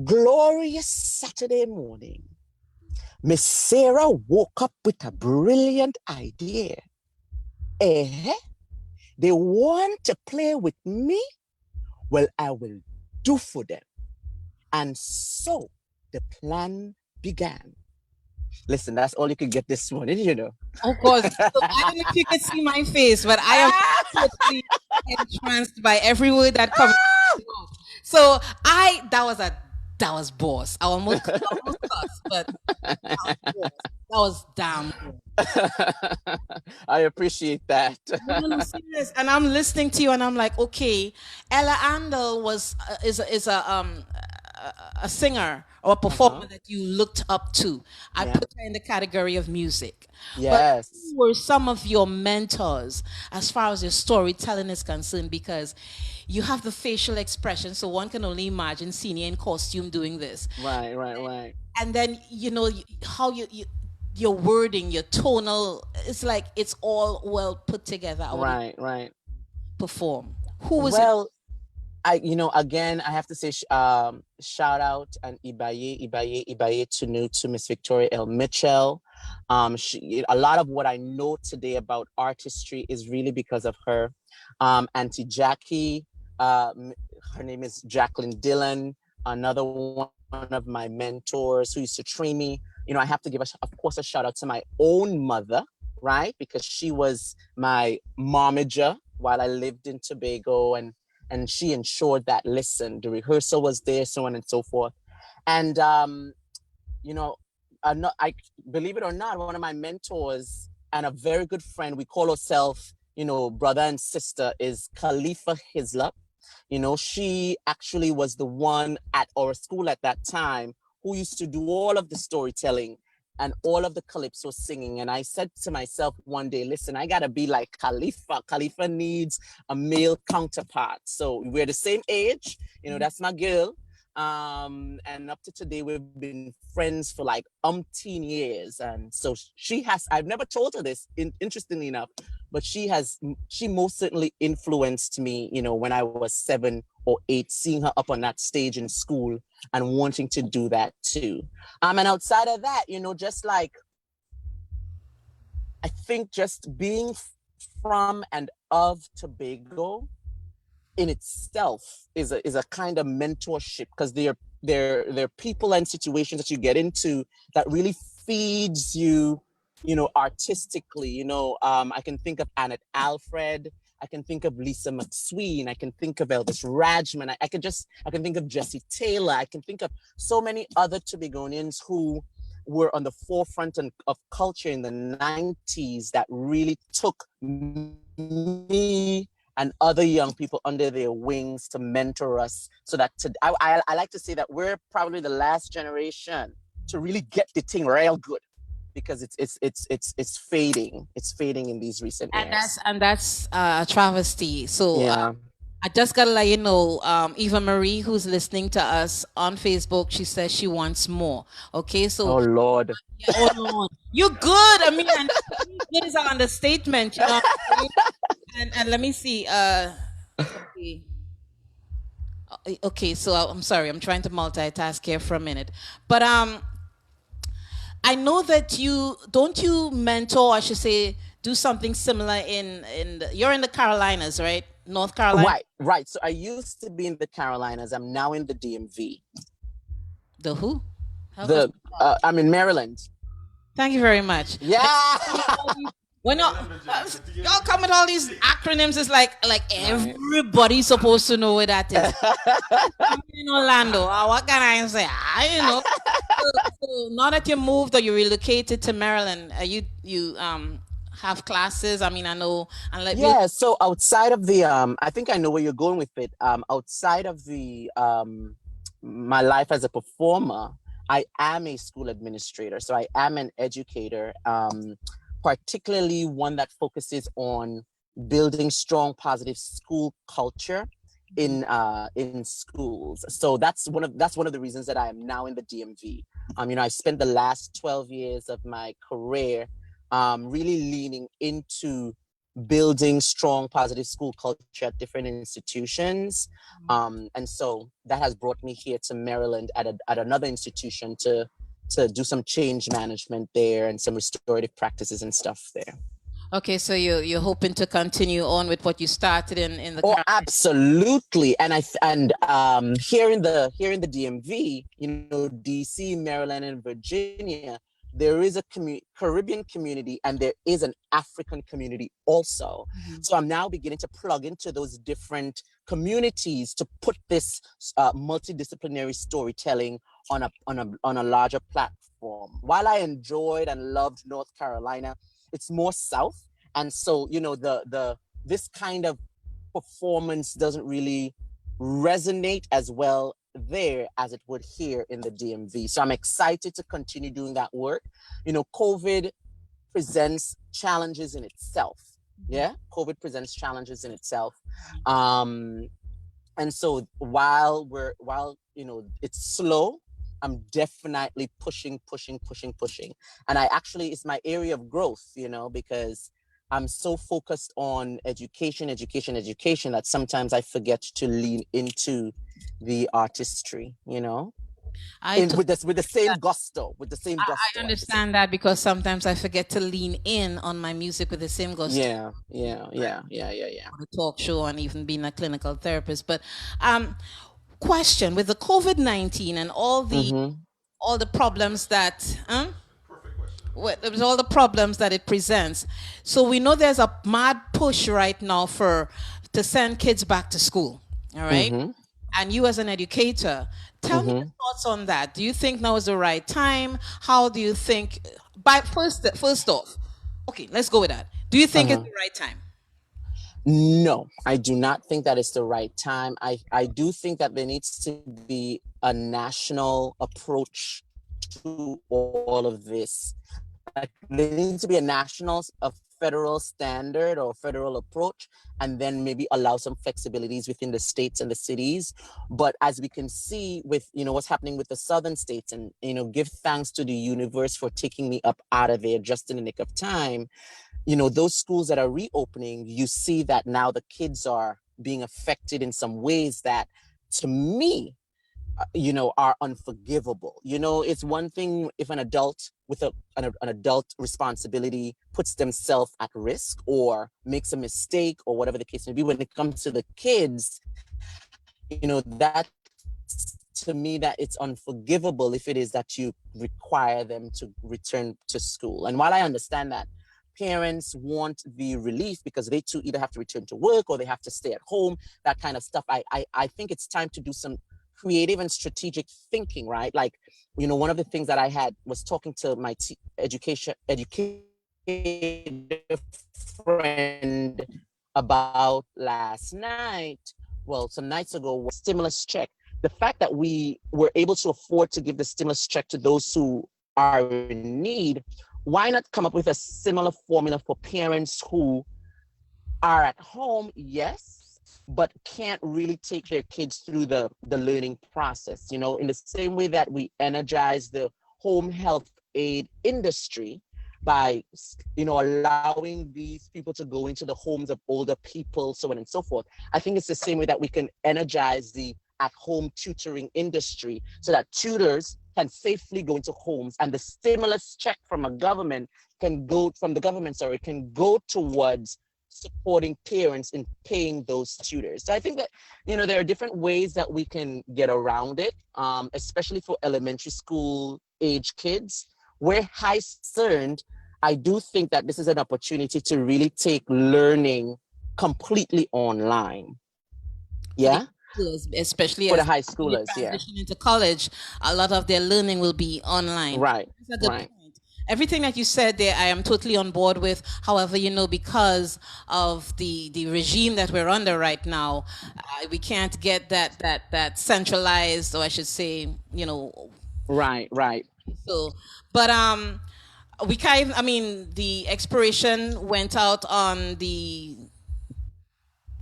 [SPEAKER 8] glorious Saturday morning, Miss Sarah woke up with a brilliant idea. They want to play with me? Well, I will do for them. And so the plan began. Listen, that's all you could get this morning.
[SPEAKER 5] Of course. So I don't know if you can see my face, but I am totally entranced by every word that comes out. So that was boss. I almost cussed, but that was boss. That was damn good.
[SPEAKER 8] I appreciate that.
[SPEAKER 5] No, serious. And I'm listening to you, and I'm like, okay, Ella Andel was a singer or a performer that you looked up to. I
[SPEAKER 8] Yeah.
[SPEAKER 5] put her in the category of music. But
[SPEAKER 8] Yes.
[SPEAKER 5] who were some of your mentors as far as your storytelling is concerned? Because you have the facial expression, so one can only imagine Senior in costume doing this.
[SPEAKER 8] Right.
[SPEAKER 5] And then how you your wording, your tonal, it's like it's all well put together. I would
[SPEAKER 8] Right.
[SPEAKER 5] perform. Who was it?
[SPEAKER 8] Well, again, I have to say, shout out and Ibaye to Miss Victoria L. Mitchell. A lot of what I know today about artistry is really because of her. Auntie Jackie, her name is Jacqueline Dillon, another one of my mentors who used to train me. I have to give, of course, a shout out to my own mother, right? Because she was my momager while I lived in Tobago, and she ensured that, listen, the rehearsal was there, so on and so forth. And I believe it or not, one of my mentors and a very good friend, we call ourselves, brother and sister, is Khalifa Hislop. She actually was the one at our school at that time who used to do all of the storytelling and all of the calypso singing. And I said to myself one day, listen, I gotta be like Khalifa. Khalifa needs a male counterpart. So we're the same age, that's my girl. And up to today, we've been friends for like umpteen years. And so I've never told her this, interestingly enough, but she most certainly influenced me, when I was 7 or 8, seeing her up on that stage in school and wanting to do that too. And outside of that, just like, I think just being from and of Tobago in itself is a kind of mentorship, because there are people and situations that you get into that really feeds you, artistically. I can think of Annette Alfred, I can think of Lisa McSween, I can think of Elvis Rajman, I can think of Jesse Taylor, I can think of so many other Tobagonians who were on the forefront of culture in the 90s that really took me and other young people under their wings to mentor us, so that I like to say that we're probably the last generation to really get the thing real good, because it's fading in these recent years.
[SPEAKER 5] And that's a travesty. So
[SPEAKER 8] Yeah.
[SPEAKER 5] I just gotta let you know, Eva Marie, who's listening to us on Facebook, she says she wants more. Okay, so
[SPEAKER 8] Oh Lord.
[SPEAKER 5] oh Lord, you're good. I mean, and good is an understatement, And let me see. Okay, so I'm sorry, I'm trying to multitask here for a minute, but I know that don't you mentor, I should say, do something similar you're in the Carolinas, right? North Carolina.
[SPEAKER 8] Right. So I used to be in the Carolinas. I'm now in the DMV.
[SPEAKER 5] The who?
[SPEAKER 8] I'm in Maryland.
[SPEAKER 5] Thank you very much.
[SPEAKER 8] Yeah.
[SPEAKER 5] When y'all come with all these acronyms, it's like everybody's supposed to know what that is. I'm in Orlando. What can I say? So now that you moved or you relocated to Maryland, you have classes? I mean, I know. And
[SPEAKER 8] so outside of the I think I know where you're going with it. Outside of the my life as a performer, I am a school administrator. So I am an educator. Particularly one that focuses on building strong, positive school culture in schools. So that's one of the reasons that I am now in the DMV. I spent the last 12 years of my career really leaning into building strong, positive school culture at different institutions. And so that has brought me here to Maryland at another institution to do some change management there and some restorative practices and stuff there.
[SPEAKER 5] Okay, so you're hoping to continue on with what you started in the.
[SPEAKER 8] Oh, absolutely. And here in the DMV, DC, Maryland, and Virginia, there is a Caribbean community and there is an African community also. Mm-hmm. So I'm now beginning to plug into those different communities to put this multidisciplinary storytelling on a larger platform. While I enjoyed and loved North Carolina, it's more south, and so the this kind of performance doesn't really resonate as well there as it would here in the DMV. So I'm excited to continue doing that work. COVID presents challenges in itself. Yeah, COVID presents challenges in itself. And so while it's slow, I'm definitely pushing, and it's my area of growth, because I'm so focused on education that sometimes I forget to lean into the artistry, with the same gusto,
[SPEAKER 5] I understand that because sometimes I forget to lean in on my music with the same gusto.
[SPEAKER 8] Yeah.
[SPEAKER 5] The talk show and even being a clinical therapist. But question with the COVID-19 and all the problems that with all the problems that it presents. So we know there's a mad push right now to send kids back to school. All right. And you as an educator, tell me your thoughts on that. Do you think now is the right time? How do you think? First off, okay, let's go with that. Do you think it's the right time?
[SPEAKER 8] No, I do not think that it's the right time. I do think that there needs to be a national approach to all of this. Like, there needs to be a federal standard or federal approach, and then maybe allow some flexibilities within the states and the cities. But as we can see with, what's happening with the southern states, and, give thanks to the universe for taking me up out of there just in the nick of time. Those schools that are reopening, you see that now the kids are being affected in some ways that, to me, are unforgivable. It's one thing if an adult with an adult responsibility puts themselves at risk or makes a mistake or whatever the case may be. When it comes to the kids, that, to me, that it's unforgivable if it is that you require them to return to school. And while I understand that parents want the relief because they too either have to return to work or they have to stay at home, that kind of stuff, I think it's time to do some creative and strategic thinking, right? Like, one of the things that I had was talking to my educator friend about last night. Well, some nights ago, was stimulus check. The fact that we were able to afford to give the stimulus check to those who are in need, why not come up with a similar formula for parents who are at home, yes, but can't really take their kids through the learning process, in the same way that we energize the home health aid industry by, allowing these people to go into the homes of older people, so on and so forth. I think it's the same way that we can energize the at-home tutoring industry so that tutors can safely go into homes, and the stimulus check from the government can go towards supporting parents in paying those tutors. So I think that, there are different ways that we can get around it, especially for elementary school age kids. Where high concerned, I do think that this is an opportunity to really take learning completely online. Yeah.
[SPEAKER 5] Especially
[SPEAKER 8] for the high schoolers,
[SPEAKER 5] transition into college, a lot of their learning will be online.
[SPEAKER 8] Right.
[SPEAKER 5] That's a good point. Everything that you said there, I am totally on board with. However, because of the regime that we're under right now, we can't get that centralized, or I should say,
[SPEAKER 8] Right.
[SPEAKER 5] So, but we the expiration went out on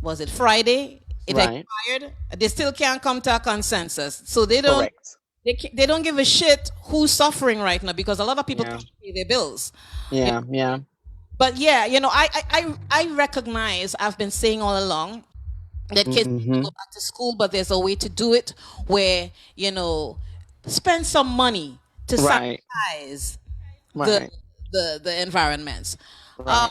[SPEAKER 5] was it Friday? It expired. They still can't come to a consensus, so they don't.
[SPEAKER 8] Correct.
[SPEAKER 5] They don't give a shit who's suffering right now, because a lot of people can't pay their bills.
[SPEAKER 8] Yeah.
[SPEAKER 5] But I recognize, I've been saying all along, that kids go back to school, but there's a way to do it where, spend some money to sanitize the environments.
[SPEAKER 8] Right.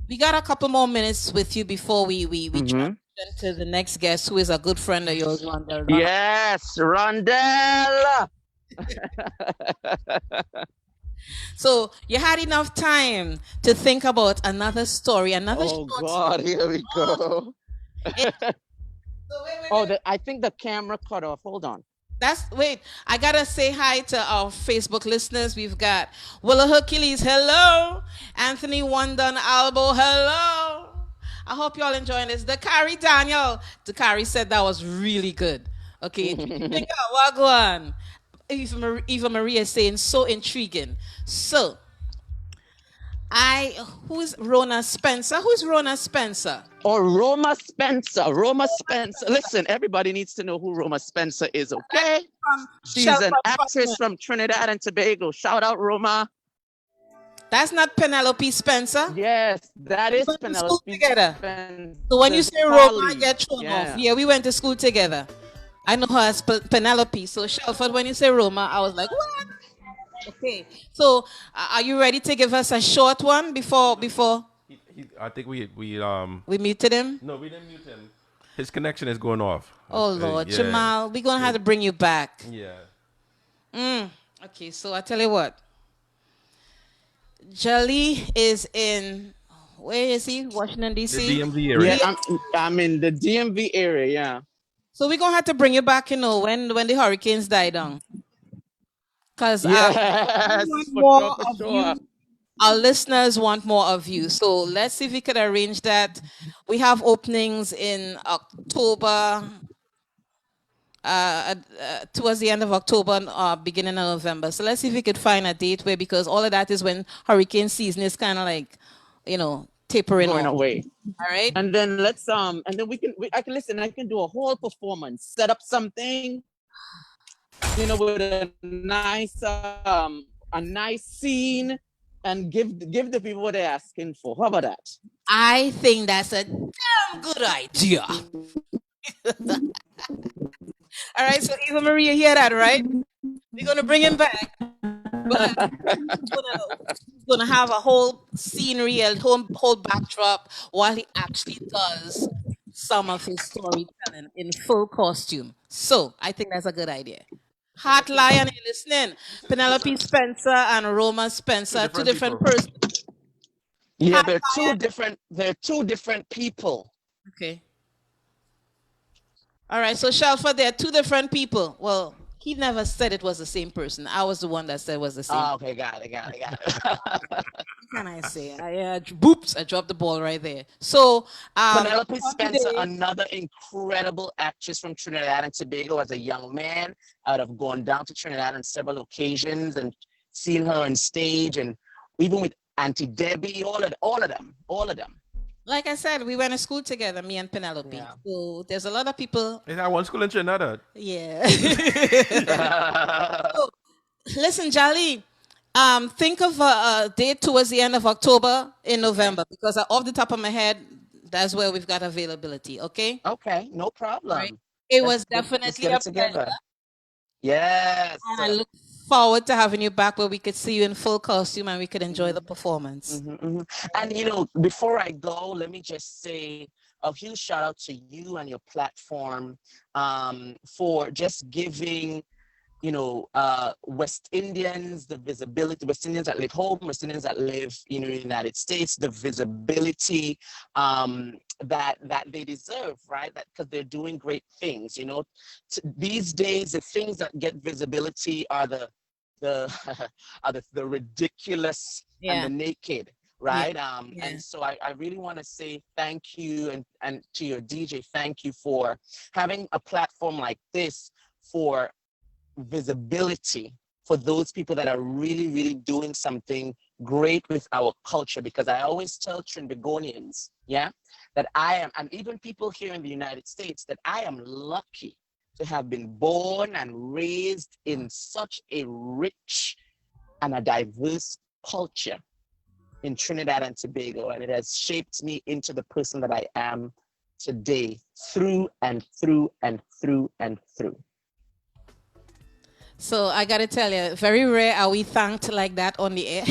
[SPEAKER 5] We got a couple more minutes with you before we transition to the next guest, who is a good friend of yours, Rondel.
[SPEAKER 8] Yes, Rondel.
[SPEAKER 5] So you had enough time to think about another story,
[SPEAKER 8] Oh God, here we go.
[SPEAKER 5] So wait.
[SPEAKER 8] I think the camera cut off. Hold on.
[SPEAKER 5] Wait, I gotta say hi to our Facebook listeners. We've got Willa Hercules, hello. Anthony Wondon Albo, hello. I hope y'all enjoying this. Dakari Daniel. Dakari said that was really good. Okay, think of Wagwan. Eva Maria is saying so intriguing. So who's Rona Spencer? Who's Rona Spencer?
[SPEAKER 8] Or Roma Spencer. Roma Spencer. Listen, everybody needs to know who Roma Spencer is, okay?
[SPEAKER 5] From
[SPEAKER 8] She's an
[SPEAKER 5] Shelford
[SPEAKER 8] actress
[SPEAKER 5] Apartment.
[SPEAKER 8] from Trinidad and Tobago. Shout out, Roma.
[SPEAKER 5] That's not Penelope Spencer.
[SPEAKER 8] Yes, that
[SPEAKER 5] We
[SPEAKER 8] is
[SPEAKER 5] went to school
[SPEAKER 8] Penelope
[SPEAKER 5] together. So when you
[SPEAKER 8] Spencer's
[SPEAKER 5] say Roma, I
[SPEAKER 8] colleague.
[SPEAKER 5] get thrown off.
[SPEAKER 8] Yeah.
[SPEAKER 5] Yeah, we went to school together. I know her as Penelope. So Shelford, when you say Roma, I was like, what? Okay. So are you ready to give us a short one before
[SPEAKER 6] I think we
[SPEAKER 5] we muted him?
[SPEAKER 6] no, we didn't mute him. His connection is going off.
[SPEAKER 5] Oh Lord,
[SPEAKER 6] Yeah.
[SPEAKER 5] Jamal, we're gonna have to bring you back.
[SPEAKER 6] Yeah.
[SPEAKER 5] Okay, so I tell you what. Jolly is in where is he? Washington
[SPEAKER 6] The
[SPEAKER 5] D.C.
[SPEAKER 6] DMV area.
[SPEAKER 8] Yeah, I'm in the DMV area, yeah.
[SPEAKER 5] So we're gonna have to bring you back, when the hurricanes die down. Because we
[SPEAKER 8] Yes,
[SPEAKER 5] want
[SPEAKER 8] for
[SPEAKER 5] more
[SPEAKER 8] sure, for
[SPEAKER 5] of
[SPEAKER 8] sure.
[SPEAKER 5] you. Our listeners want more of you. So let's see if we could arrange that. We have openings in October, towards the end of October, beginning of November. So let's see if we could find a date where, because all of that is when hurricane season is kind of like, tapering
[SPEAKER 8] Going
[SPEAKER 5] off.
[SPEAKER 8] away.
[SPEAKER 5] All right.
[SPEAKER 8] And then and then I can listen, I can do a whole performance, set up something, with a nice scene and give the people what they're asking for. How about that?
[SPEAKER 5] I think that's a damn good idea. All right. So Eva Maria, hear that, right? We're gonna bring him back, but he's gonna have a whole scenery, a whole backdrop while he actually does some of his storytelling in full costume. So I think that's a good idea. Heart Lion, are you listening? Penelope Spencer and Roma Spencer, two different
[SPEAKER 6] people.
[SPEAKER 5] persons.
[SPEAKER 8] Yeah,
[SPEAKER 5] Heart Lion.
[SPEAKER 8] they're two different people.
[SPEAKER 5] Okay. All right. So Shelford, there are two different people. Well, he never said it was the same person. I was the one that said it was the same.
[SPEAKER 8] Oh, okay, got it.
[SPEAKER 5] What can I say? I dropped the ball right there. So,
[SPEAKER 8] Penelope Spencer,
[SPEAKER 5] today-
[SPEAKER 8] another incredible actress from Trinidad and Tobago. As a young man, I would have gone down to Trinidad on several occasions and seen her on stage, and even with Auntie Debbie, all of them.
[SPEAKER 5] like I said, we went to school together, me and Penelope.
[SPEAKER 8] Yeah.
[SPEAKER 5] So there's a lot of people.
[SPEAKER 6] Is that one school in Trinidad?
[SPEAKER 5] Yeah. So, listen, Jolly. Think of a date towards the end of October in November, because off the top of my head, that's where we've got availability. Okay.
[SPEAKER 8] Okay, no problem.
[SPEAKER 5] Right. It was
[SPEAKER 8] Let's
[SPEAKER 5] definitely
[SPEAKER 8] get
[SPEAKER 5] a
[SPEAKER 8] it together.
[SPEAKER 5] pleasure.
[SPEAKER 8] Yes.
[SPEAKER 5] And I look forward to having you back where we could see you in full costume and we could enjoy the performance.
[SPEAKER 8] And before I go, let me just say a huge shout out to you and your platform for just giving West Indians the visibility, West Indians that live home, West Indians that live in the United States, the visibility that they deserve, right? That because they're doing great things. These days the things that get visibility are the the ridiculous and the naked, right? And so I really want to say thank you, and to your DJ, thank you for having a platform like this for visibility for those people that are really, really doing something great with our culture. Because I always tell Trinbagonians, that I am, and even people here in the United States, that I am lucky to have been born and raised in such a rich and a diverse culture in Trinidad and Tobago. And it has shaped me into the person that I am today, through and through and through and through.
[SPEAKER 5] So I gotta tell you, very rare are we thanked like that on the air.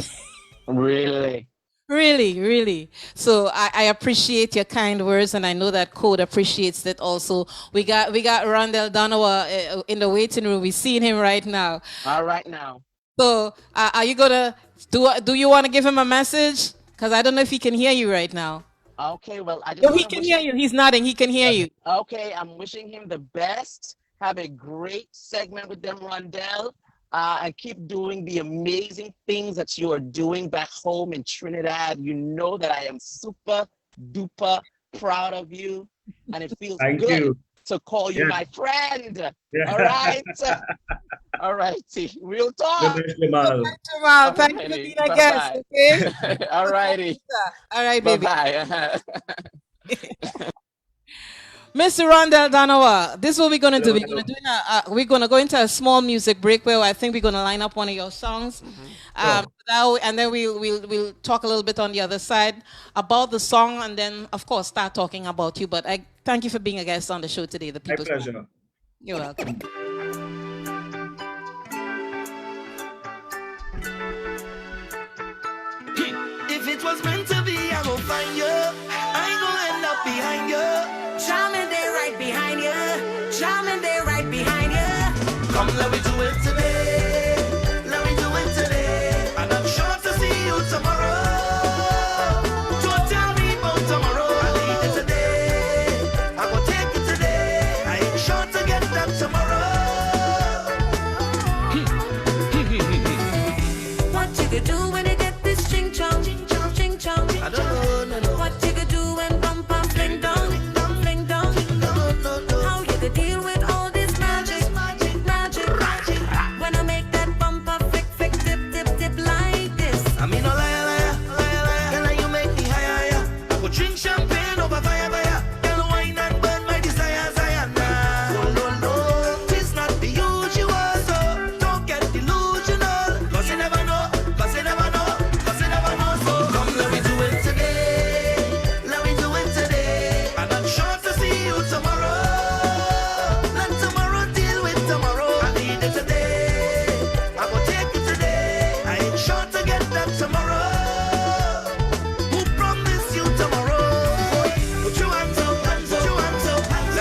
[SPEAKER 8] Really?
[SPEAKER 5] Really, really. So I appreciate your kind words, and I know that Code appreciates it also. We got Rondel Donawa in the waiting room. We're seeing him right now.
[SPEAKER 8] All right now.
[SPEAKER 5] So are you gonna do you want to give him a message? Because I don't know if he can hear you right now.
[SPEAKER 8] Okay, well, I just
[SPEAKER 5] No, he
[SPEAKER 8] wanna
[SPEAKER 5] can
[SPEAKER 8] wish
[SPEAKER 5] hear you. He's nodding. He can hear you.
[SPEAKER 8] Okay, I'm wishing him the best Have a great segment with them, Rondel. And keep doing the amazing things that you are doing back home in Trinidad. You know that I am super duper proud of you. And it feels
[SPEAKER 9] Thank
[SPEAKER 8] good
[SPEAKER 9] you.
[SPEAKER 8] to call you
[SPEAKER 9] Yeah.
[SPEAKER 8] my friend.
[SPEAKER 9] Yeah.
[SPEAKER 8] All right. All righty. We'll talk.
[SPEAKER 9] Good night, Jamal.
[SPEAKER 5] Jamal, thank you for
[SPEAKER 8] Alrighty.
[SPEAKER 5] being a guest,
[SPEAKER 8] Bye-bye.
[SPEAKER 5] okay?
[SPEAKER 8] All righty.
[SPEAKER 5] All right, baby.
[SPEAKER 8] Bye-bye.
[SPEAKER 5] Mr. Rondel Donawa, this is what we're gonna do. We're gonna go into a small music break where I think we're gonna line up one of your songs, and then we'll talk a little bit on the other side about the song, and then of course start talking about you. But I thank you for being a guest on the show today. The
[SPEAKER 9] My
[SPEAKER 5] People's
[SPEAKER 9] pleasure.
[SPEAKER 5] You're welcome.
[SPEAKER 10] If it was meant to be, I gon' find you. I ain't gon' end up behind you. Charming, they right behind you. Charming, they right behind you. Come, let me do it today. Let me do it today. And I'm sure to see you tomorrow. Don't tell me about tomorrow. I need it today. I gon' take it today. I ain't sure to get that tomorrow.
[SPEAKER 11] What you could do when you get this ching chong, ching chong.
[SPEAKER 10] I don't know, no.
[SPEAKER 11] What you could do when bumper fling down, fling down. How you could deal with all this magic, magic. When I make that bumper flick, dip like this.
[SPEAKER 10] I mean, no liar. Girl, you make me higher. I go drink champagne over fire. Girl, wine and burn my desires. No. It's not the usual, so don't get delusional. Cause you never know. So come, let me do it today. And I'm sure to see you tomorrow. Let tomorrow deal with tomorrow. I need it today. I go take it today. I ain't sure to get that tomorrow. Who promised you tomorrow? Put your hands up. Let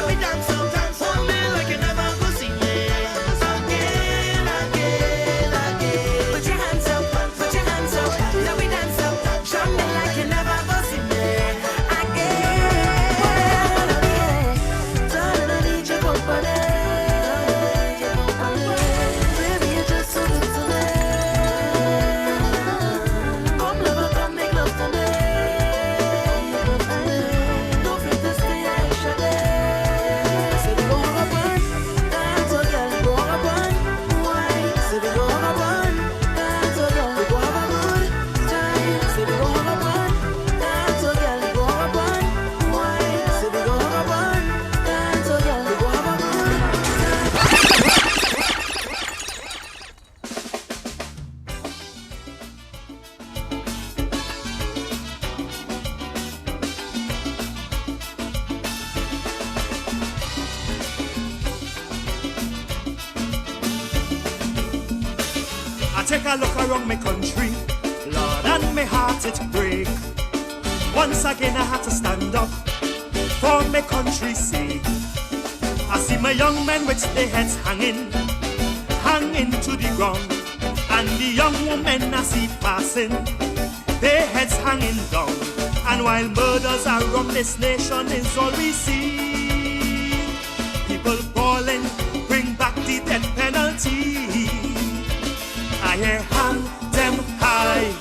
[SPEAKER 10] me dance up. Hold me like you never go see me. Again.
[SPEAKER 11] Put your hands up, let me dance up. Show me like you never go see me again.
[SPEAKER 10] Darling, I need your company. Baby, you're just so good to me. Come, lover, come make love to me. Don't feel this thing, I ain't sure day. Say we go have a fun. Dance, oh girl, we go have a fun. Why? Say we go have a fun. Dance, oh girl, we go have a good time. Say we go have a fun. Dance, oh girl, we go have a fun. Why? Say we go have a fun. Dance, oh girl, we go have a good time.
[SPEAKER 12] I take a look around my country, Lord, and my heart it break. Once again I had to stand up for my country's sake. I see my young men with their heads hanging to the ground, and the young women I see passing, their heads hanging down. And while murders around this nation is all we see, people bawling, bring back the death penalty. I hear hang them high,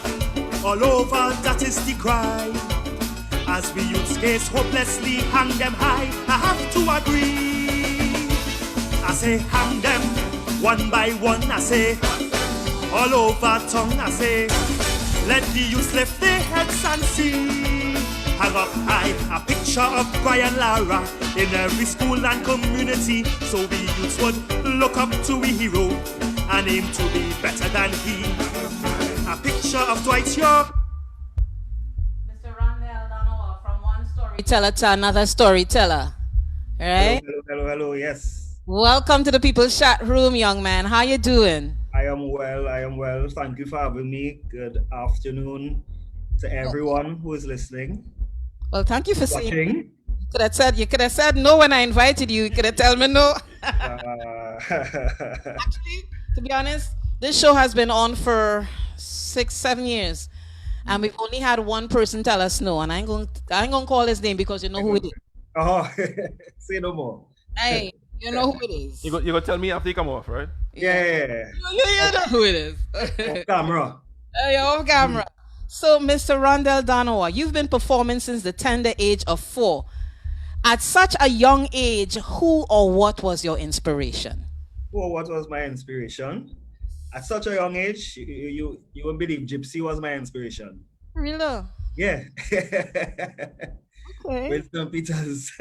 [SPEAKER 12] all over that is the cry. As we youths gaze hopelessly, hang them high, I have to agree. I say hang them, one by one, I say, all over town, I say, let the youths lift their heads and see. Hang up high, a picture of Brian Lara in every school and community, so we youths would look up to a hero and aim to be better than he. A picture of Dwight York.
[SPEAKER 5] Mr. Rondel Donawa, from one storyteller to another storyteller. All right?
[SPEAKER 9] Hello, yes.
[SPEAKER 5] Welcome to the People's Chat Room, young man. How you doing?
[SPEAKER 9] I am well. Thank you for having me. Good afternoon to everyone who is listening.
[SPEAKER 5] Well, thank you for saying.
[SPEAKER 9] Watching.
[SPEAKER 5] You could have said no when I invited you. You could have told me no.
[SPEAKER 9] Actually,
[SPEAKER 5] To be honest, this show has been on for 6-7 years, and we've only had one person tell us no, and I ain't gonna call his name because you know who it is.
[SPEAKER 9] oh, say no more.
[SPEAKER 5] Hey, You know who it is.
[SPEAKER 6] You go tell me after you come off, right?
[SPEAKER 9] Yeah.
[SPEAKER 5] You know who it is.
[SPEAKER 9] Off camera.
[SPEAKER 5] Yeah, off camera. So, Mr. Rondel Donawa, you've been performing since the tender age of 4. At such a young age, who or what was your inspiration?
[SPEAKER 9] Oh, what was my inspiration? At such a young age, you won't believe Gypsy was my inspiration.
[SPEAKER 5] Really?
[SPEAKER 9] Yeah.
[SPEAKER 5] Okay.
[SPEAKER 9] Winston Peters.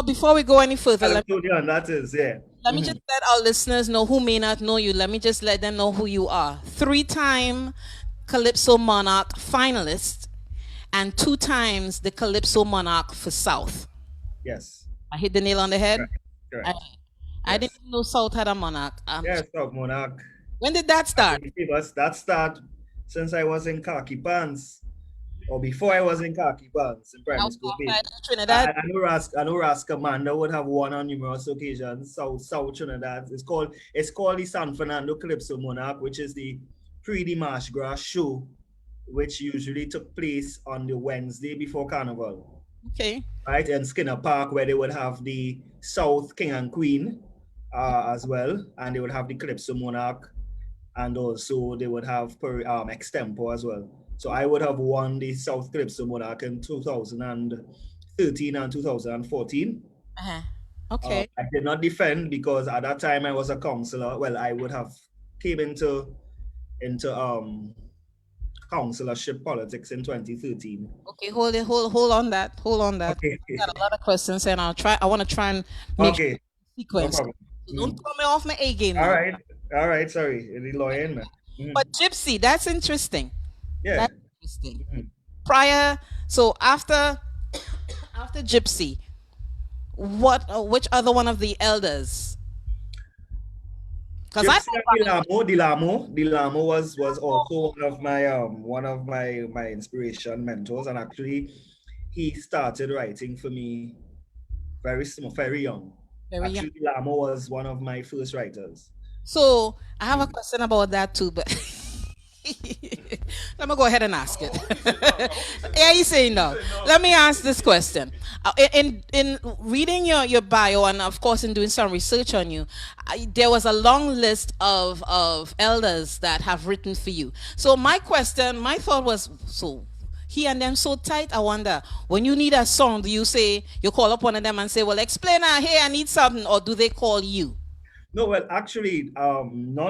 [SPEAKER 5] Before we go any further,
[SPEAKER 9] Calypsonian, that is, yeah.
[SPEAKER 5] let me just let our listeners know who may not know you. Let me just let them know who you are. 3-time Calypso Monarch finalist and 2 times the Calypso Monarch for South.
[SPEAKER 9] Yes.
[SPEAKER 5] I hit the nail on the head.
[SPEAKER 9] Correct.
[SPEAKER 5] I didn't know South had a monarch.
[SPEAKER 9] Yes, South Monarch.
[SPEAKER 5] When did that start?
[SPEAKER 9] That start since I was in khaki pants, or before I was in khaki pants in primary school.
[SPEAKER 5] Trinidad.
[SPEAKER 9] I know Ras Commander would have won on numerous occasions. South Trinidad. It's called the San Fernando Calypso Monarch, which is the Marsh Grass show, which usually took place on the Wednesday before Carnival.
[SPEAKER 5] Okay.
[SPEAKER 9] Right, in Skinner Park, where they would have the South King and Queen as well, and they would have the Calypso Monarch, and also they would have Extempo as well. So I would have won the South Calypso Monarch in 2013 and 2014.
[SPEAKER 5] Okay.
[SPEAKER 9] I did not defend because at that time I was a counselor. Well, I would have came into counselorship politics in 2013.
[SPEAKER 5] Okay, hold on that.
[SPEAKER 9] Okay.
[SPEAKER 5] I got a lot of questions and I want to try and make sequence.
[SPEAKER 9] No
[SPEAKER 5] Don't throw me off my A game.
[SPEAKER 9] All right, sorry. The lawyer, man.
[SPEAKER 5] But Gypsy, that's interesting.
[SPEAKER 9] Yeah.
[SPEAKER 5] That's interesting. After Gypsy, which other one of the elders? Because
[SPEAKER 9] Dilamo was also one of my inspiration mentors, and actually he started writing for me very young. Dilamo was one of my first writers.
[SPEAKER 5] So I have a question about that too, but let me go ahead and ask it. Yeah, you saying no? Let me ask this question. In reading your bio and of course in doing some research on you, there was a long list of elders that have written for you. So my thought was, so he and them so tight. I wonder, when you need a song, do you call up one of them and say, well, explain, hey, I need something, or do they call you?
[SPEAKER 9] No, well, actually, I'm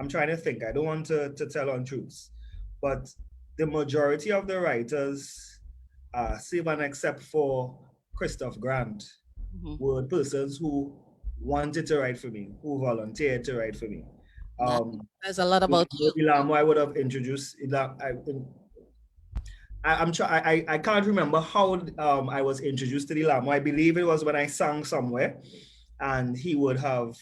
[SPEAKER 9] trying to think. I don't want to tell untruths, but the majority of the writers, save and except for Christoph Grant, were persons who wanted to write for me, who volunteered to write for me.
[SPEAKER 5] There's a lot about you.
[SPEAKER 9] Ilamo, I would have introduced. I can't remember how I was introduced to Ilamo. I believe it was when I sang somewhere. And he would have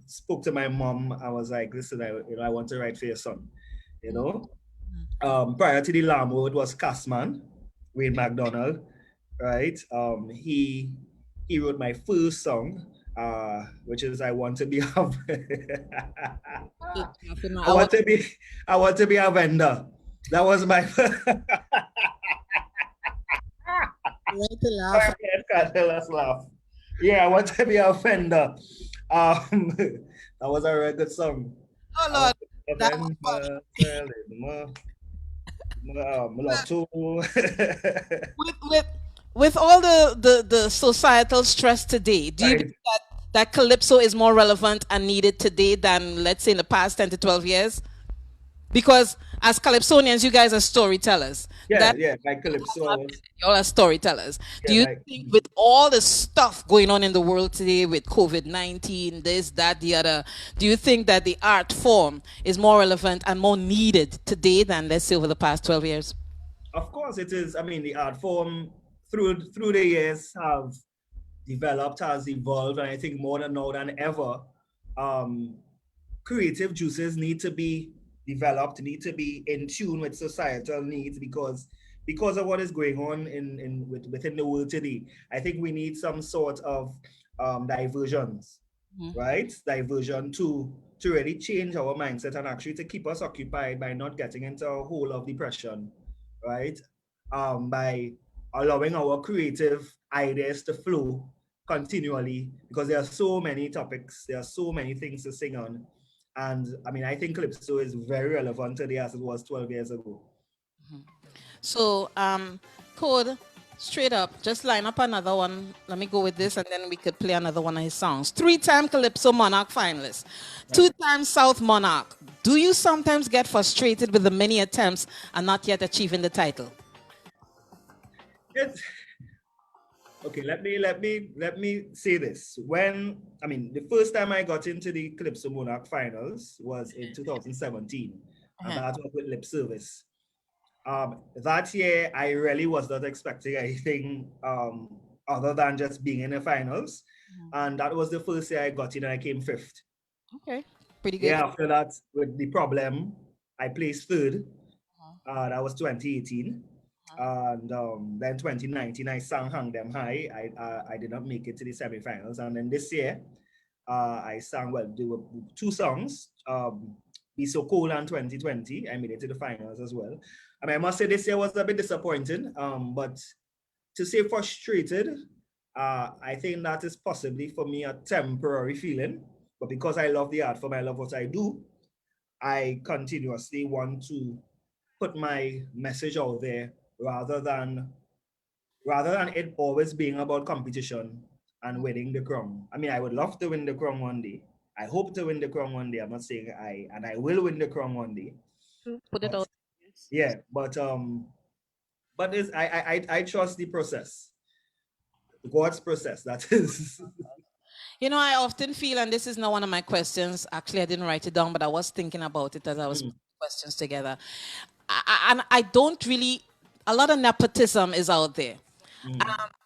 [SPEAKER 9] spoke to my mom. I was like, listen, I want to write for your son, Prior to the Lamo, it was Castman, Wayne McDonald, right? He wrote my first song, which is I Want to Be a I want to be a vendor. That was my laugh. Yeah, I want to be a offender. That was a very good song.
[SPEAKER 5] Oh Lord, that with all the societal stress today, do you think that Calypso is more relevant and needed today than, let's say, in the past 10 to 12 years? Because as Calypsonians, you guys are storytellers.
[SPEAKER 9] Like Calypso.
[SPEAKER 5] Y'all are storytellers. Do you think with all the stuff going on in the world today with COVID-19, this, that, the other, do you think that the art form is more relevant and more needed today than, let's say, over the past 12 years?
[SPEAKER 9] Of course it is. I mean, the art form through the years have developed, has evolved, and I think more than now than ever, creative juices need to be developed, need to be in tune with societal needs because of what is going on within the world today. I think we need some sort of diversions, right? Diversion to really change our mindset and actually to keep us occupied by not getting into a hole of depression, right? By allowing our creative ideas to flow continually, because there are so many topics, there are so many things to sing on. And I mean, I think Calypso is very relevant today as it was 12 years ago.
[SPEAKER 5] So, Code, straight up, just line up another one. Let me go with this, and then we could play another one of his songs. 3-time Calypso Monarch finalist, 2-time South Monarch. Do you sometimes get frustrated with the many attempts and not yet achieving the title?
[SPEAKER 9] It's, okay, let me say this. When I mean, the first time I got into the Calypso Monarch finals was in 2017, and that was with Lip Service. That year, I really was not expecting anything other than just being in the finals, and that was the first year I got in, and I came 5th.
[SPEAKER 5] Okay, pretty good.
[SPEAKER 9] Yeah, after that, with the problem, I placed 3rd. That was 2018. And then 2019, I sang Hang Them High. I did not make it to the semifinals. And then this year, I sang, well, there were 2 songs, Be So Cool and 2020. I made it to the finals as well. I mean, I must say this year was a bit disappointing, but to say frustrated, I think that is possibly for me a temporary feeling. But because I love the art form, I love what I do, I continuously want to put my message out there rather than it always being about competition and winning the crown. I mean, I would love to win the crown one day. I hope to win the crown one day. I'm not saying I will win the crown one day.
[SPEAKER 5] Put it out.
[SPEAKER 9] Yeah, but it's, I trust the process, God's process. That is.
[SPEAKER 5] You know, I often feel, and this is not one of my questions. Actually, I didn't write it down, but I was thinking about it as I was putting questions together. And I don't really, a lot of nepotism is out there.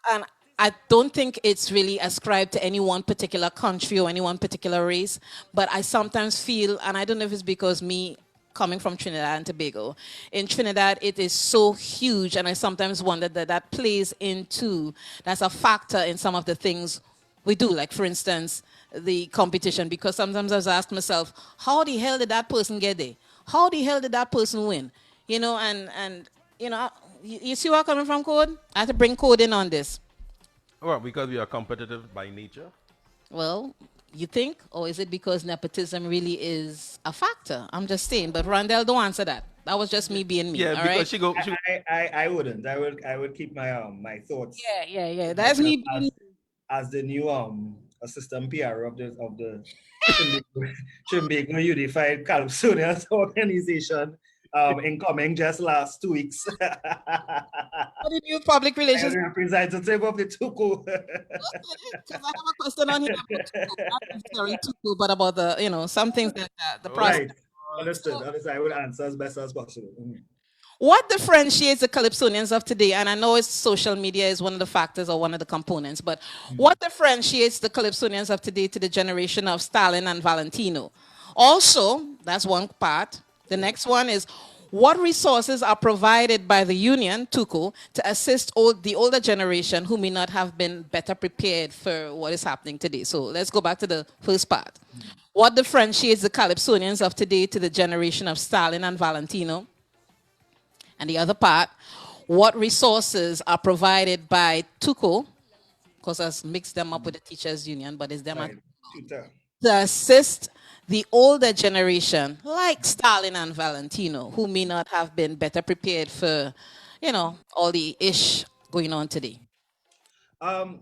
[SPEAKER 5] And I don't think it's really ascribed to any one particular country or any one particular race. But I sometimes feel, and I don't know if it's because me coming from Trinidad and Tobago, in Trinidad, it is so huge. And I sometimes wonder that plays into, that's a factor in some of the things we do. Like, for instance, the competition, because sometimes I've asked myself, how the hell did that person get there? How the hell did that person win? You know, and you know, you see where I'm coming from, Code? I have to bring Code in on this.
[SPEAKER 6] Well, because we are competitive by nature.
[SPEAKER 5] Well, you think? Or is it because nepotism really is a factor? I'm just saying. But Rondel, don't answer that. That was just me being me.
[SPEAKER 6] Yeah,
[SPEAKER 5] all
[SPEAKER 6] because
[SPEAKER 5] right?
[SPEAKER 9] I wouldn't. I would keep my thoughts.
[SPEAKER 5] Yeah. That's me being
[SPEAKER 9] as the new assistant PR of the Trimbago Unified Calypsonian Organization, incoming just last 2 weeks.
[SPEAKER 5] the new public relations
[SPEAKER 9] representative of the Tuku.
[SPEAKER 5] Because I have a question on here about Tuku, not necessarily Tuku, but about the, you know, some things that the process.
[SPEAKER 9] Right. Understood. I will answer as best as possible.
[SPEAKER 5] What differentiates the Calypsonians of today? And I know it's social media is one of the factors or one of the components, but what differentiates the Calypsonians of today to the generation of Stalin and Valentino? Also, that's one part. The next one is, what resources are provided by the union, Tuku, to assist the older generation who may not have been better prepared for what is happening today? So let's go back to the first part. What differentiates the Calypsonians of today to the generation of Stalin and Valentino? And the other part, what resources are provided by Tuku, because I mixed them up with the teachers union, but it's them to assist the older generation, like Stalin and Valentino, who may not have been better prepared for, you know, all the ish going on today.
[SPEAKER 9] Now,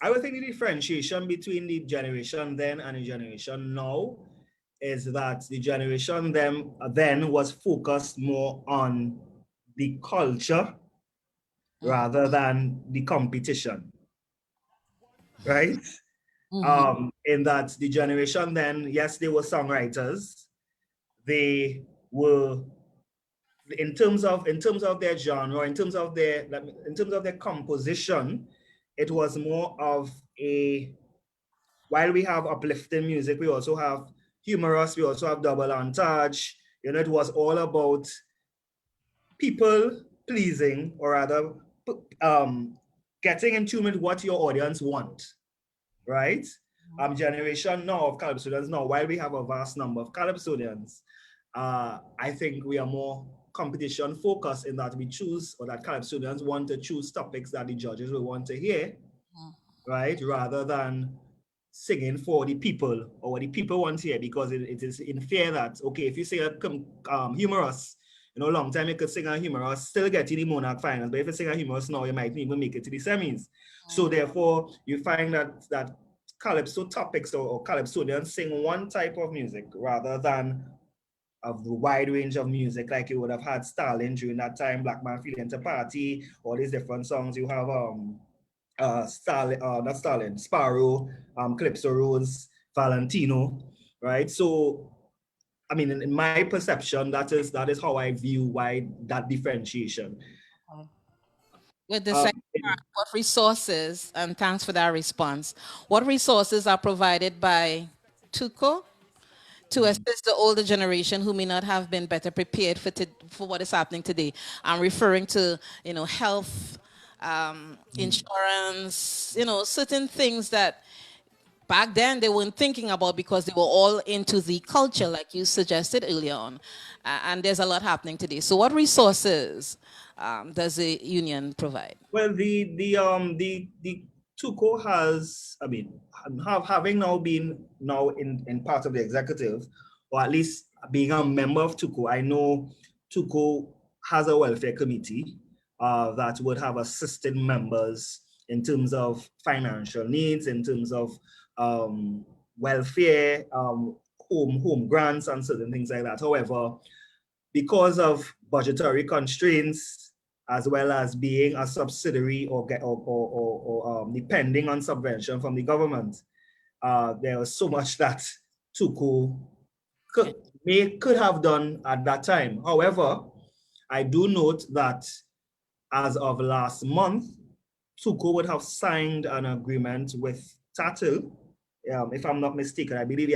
[SPEAKER 9] I would think the differentiation between the generation then and the generation now is that the generation then was focused more on the culture rather than the competition, right? In that the generation then, yes, they were songwriters. They were, in terms of their genre, in terms of their composition, it was more of a, while we have uplifting music, we also have humorous, we also have double entendre. You know, it was all about people pleasing, or rather getting in tune with what your audience want, right? Generation now of Calypsonians now, while we have a vast number of Calypsonians, I think we are more competition focus in that we choose, or that Calypsonians want to choose topics that the judges will want to hear, right? Rather than singing for the people or what the people want to hear, because it is in fear that, okay, if you sing a humorous, long time you could sing a humorous, still get to the Monarch finals, but if you sing a humorous now, you might even make it to the semis. So therefore, you find that Calypso topics or Calypsonians sing one type of music rather than of the wide range of music like you would have had Stalin during that time, Black Man Feeling to Party, all these different songs. You have not Stalin, Sparrow, Calypso Rose, Valentino, right? So I mean, in my perception, that is how I view why that differentiation.
[SPEAKER 5] With the second part, what resources, and thanks for that response, what resources are provided by TUCO to assist the older generation who may not have been better prepared for what is happening today? I'm referring to, health, insurance, certain things that back then they weren't thinking about because they were all into the culture, like you suggested earlier on. And there's a lot happening today. So what resources does the union provide?
[SPEAKER 9] Well, the TUCO has, I mean, having now been in part of the executive, or at least being a member of TUCO, I know TUCO has a welfare committee that would have assisted members in terms of financial needs, in terms of welfare, home grants, and certain things like that. However, because of budgetary constraints, as well as being a subsidiary or depending on subvention from the government, there was so much that TUCO could have done at that time. However, I do note that as of last month, TUCO would have signed an agreement with Tatil, if I'm not mistaken. I believe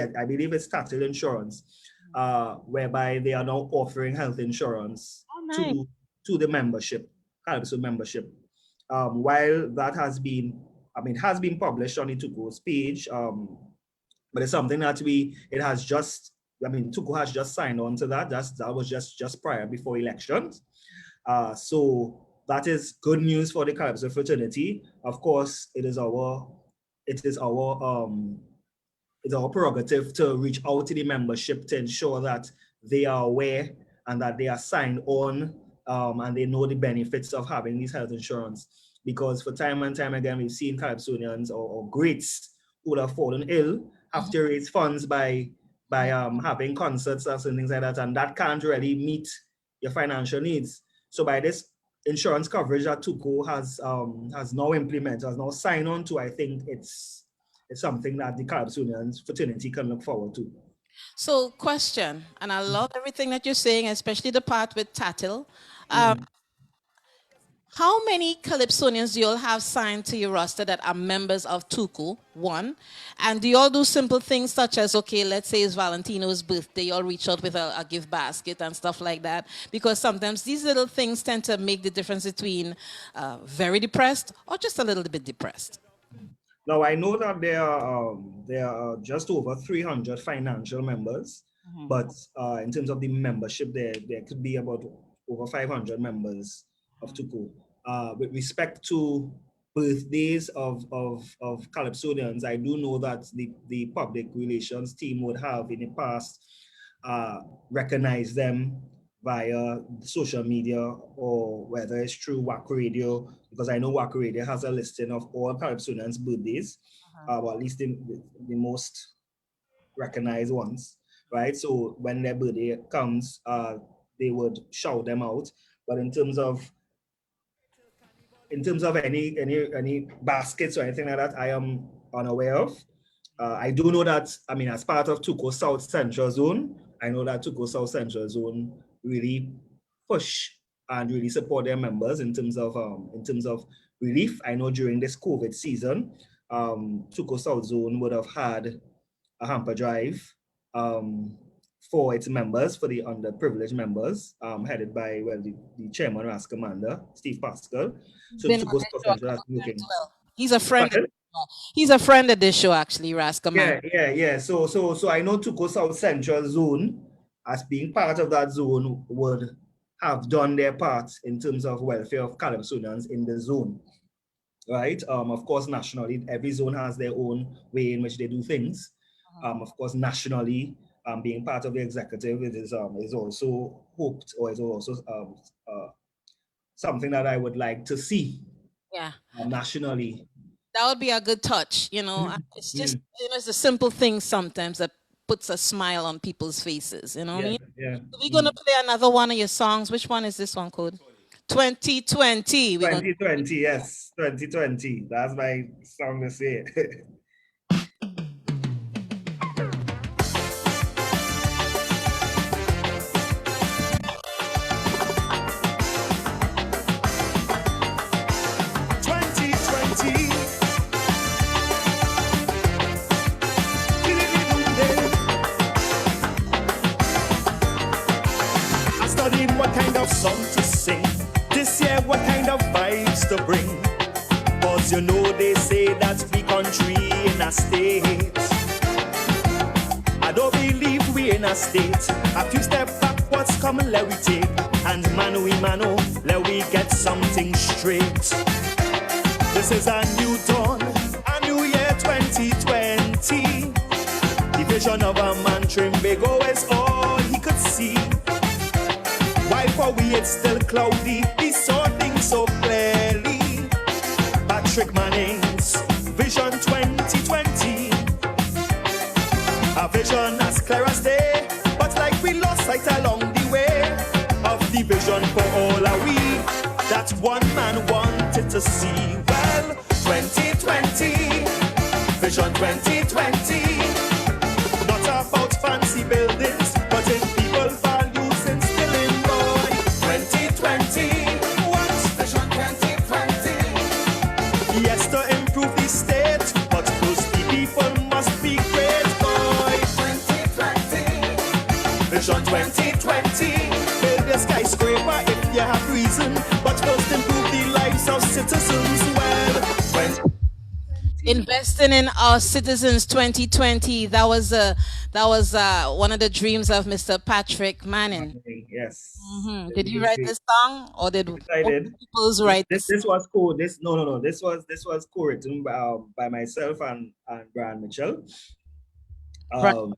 [SPEAKER 9] it's Tatil Insurance, whereby they are now offering health insurance to the membership, Calypso membership. While that has been published on the TUCO's page, but it's something that TUCO has just signed on to that. That was just prior, before elections. So that is good news for the Calypso fraternity. Of course, it's our prerogative to reach out to the membership to ensure that they are aware and that they are signed on, and they know the benefits of having these health insurance. Because for time and time again, we've seen Calypsonians or greats who have fallen ill have to raise funds by having concerts and things like that, and that can't really meet your financial needs. So by this insurance coverage that TUCO has now implemented, has now signed on to, I think it's something that the Calypsonian fraternity can look forward to.
[SPEAKER 5] So question, and I love everything that you're saying, especially the part with Tatil. How many Calypsonians do you all have signed to your roster that are members of TUCO? One. And do you all do simple things such as, okay, let's say it's Valentino's birthday, you all reach out with a gift basket and stuff like that? Because sometimes these little things tend to make the difference between very depressed or just a little bit depressed.
[SPEAKER 9] Now, I know that there are just over 300 financial members, but in terms of the membership, there could be about over 500 members of TUCO. With respect to birthdays of Calypsonians, I do know that the public relations team would have in the past recognized them via social media, or whether it's through WAC Radio, because I know WAC Radio has a listing of all Calypsonians' birthdays, or at least the most recognized ones, right? So when their birthday comes, they would shout them out. But in terms of any baskets or anything like that, I am unaware of. I do know that, as part of TUCO South Central Zone, I know that TUCO South Central Zone really push and really support their members in terms of relief. I know during this COVID season, TUCO South Zone would have had a hamper drive for its members, for the underprivileged members, headed by the chairman, Ras Commander, Steve Pascal. So TUCO South Central has been looking.
[SPEAKER 5] He's a friend. He's a friend of this show, actually, Ras Commander.
[SPEAKER 9] Yeah. So I know TUCO South Central Zone, as being part of that zone, would have done their part in terms of welfare of Calypsonians in the zone, right? Of course, nationally, every zone has their own way in which they do things. Of course, nationally, being part of the executive, it is also hoped, or is also something that I would like to see
[SPEAKER 5] Yeah.
[SPEAKER 9] nationally.
[SPEAKER 5] That would be a good touch, you know. It's just, you know, it's the simple things sometimes that puts a smile on people's faces, you know what I
[SPEAKER 9] Yeah,
[SPEAKER 5] mean?
[SPEAKER 9] yeah.
[SPEAKER 5] So we're gonna play another one of your songs. Which one is this one called? 2020. We're gonna
[SPEAKER 9] 2020, yes, 2020. That's my song to say.
[SPEAKER 12] I'm studying what kind of song to sing. This year, what kind of vibes to bring. Cause you know they say that we country in a state. I don't believe we in a state. A few steps backwards, come and let we take. And mano, let we get something straight. This is a new dawn, a new year 2020. The vision of a man Trimbago is all he could see. While for we it's still cloudy, he saw things so clearly. Patrick Manning's Vision 2020. A vision as clear as day, but like we lost sight along the way of the vision for all are we that one man wanted to see. Well, 2020, Vision 2020, not about fancy buildings, but in people values instilling, boy. 2020, what? Vision 2020, yes, to improve the state, but first the people must be great, boy. 2020, Vision 2020, build a skyscraper if you have reason, but first improve the lives of citizens. Well,
[SPEAKER 5] investing in our citizens 2020. That was one of the dreams of Mr. Patrick Manning.
[SPEAKER 9] Yes.
[SPEAKER 5] Did you write this song, or did
[SPEAKER 9] I did.
[SPEAKER 5] people's write
[SPEAKER 9] This was cool. This no. This was co-written by myself and Brian Mitchell.
[SPEAKER 5] I'm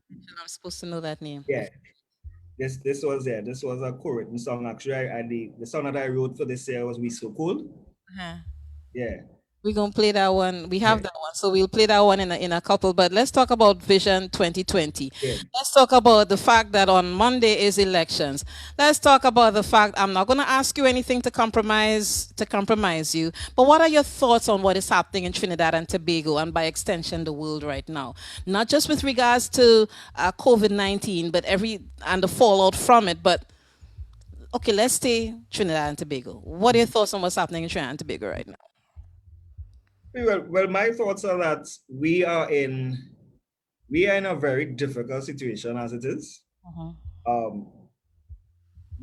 [SPEAKER 5] supposed to know that name.
[SPEAKER 9] Yeah. This was a co-written song. Actually, the song that I wrote for this year was "We So Cold." Yeah.
[SPEAKER 5] We're gonna play that one. We have that one, so we'll play that one in a couple. But let's talk about Vision 2020. Let's talk about the fact that on Monday is elections. Let's talk about the fact, I'm not gonna ask you anything to compromise you, but what are your thoughts on what is happening in Trinidad and Tobago, and by extension the world right now? Not just with regards to COVID-19, but and the fallout from it. But okay, let's stay Trinidad and Tobago. What are your thoughts on what's happening in Trinidad and Tobago right now?
[SPEAKER 9] Well, my thoughts are that we are in a very difficult situation as it is. I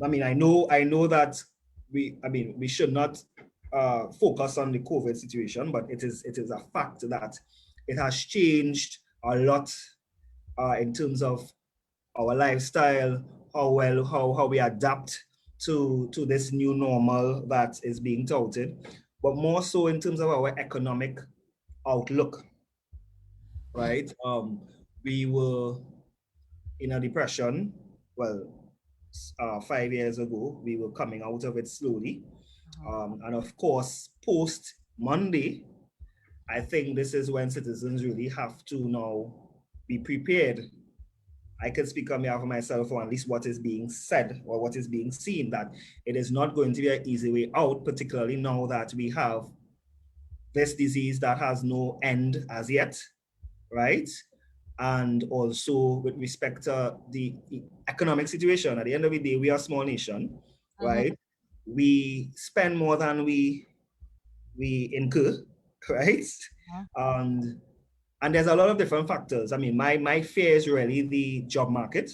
[SPEAKER 9] mean, I know that we should not focus on the COVID situation, but it is a fact that it has changed a lot in terms of our lifestyle, how we adapt to this new normal that is being touted, but more so in terms of our economic outlook, right? We were in a depression, 5 years ago. We were coming out of it slowly. And of course, post Monday, I think this is when citizens really have to now be prepared. I can speak on behalf of myself, or at least what is being said or what is being seen, that it is not going to be an easy way out, particularly now that we have this disease that has no end as yet, right? And also with respect to the economic situation, at the end of the day, we are a small nation, right? We spend more than we incur, right? And there's a lot of different factors. I mean, my fear is really the job market,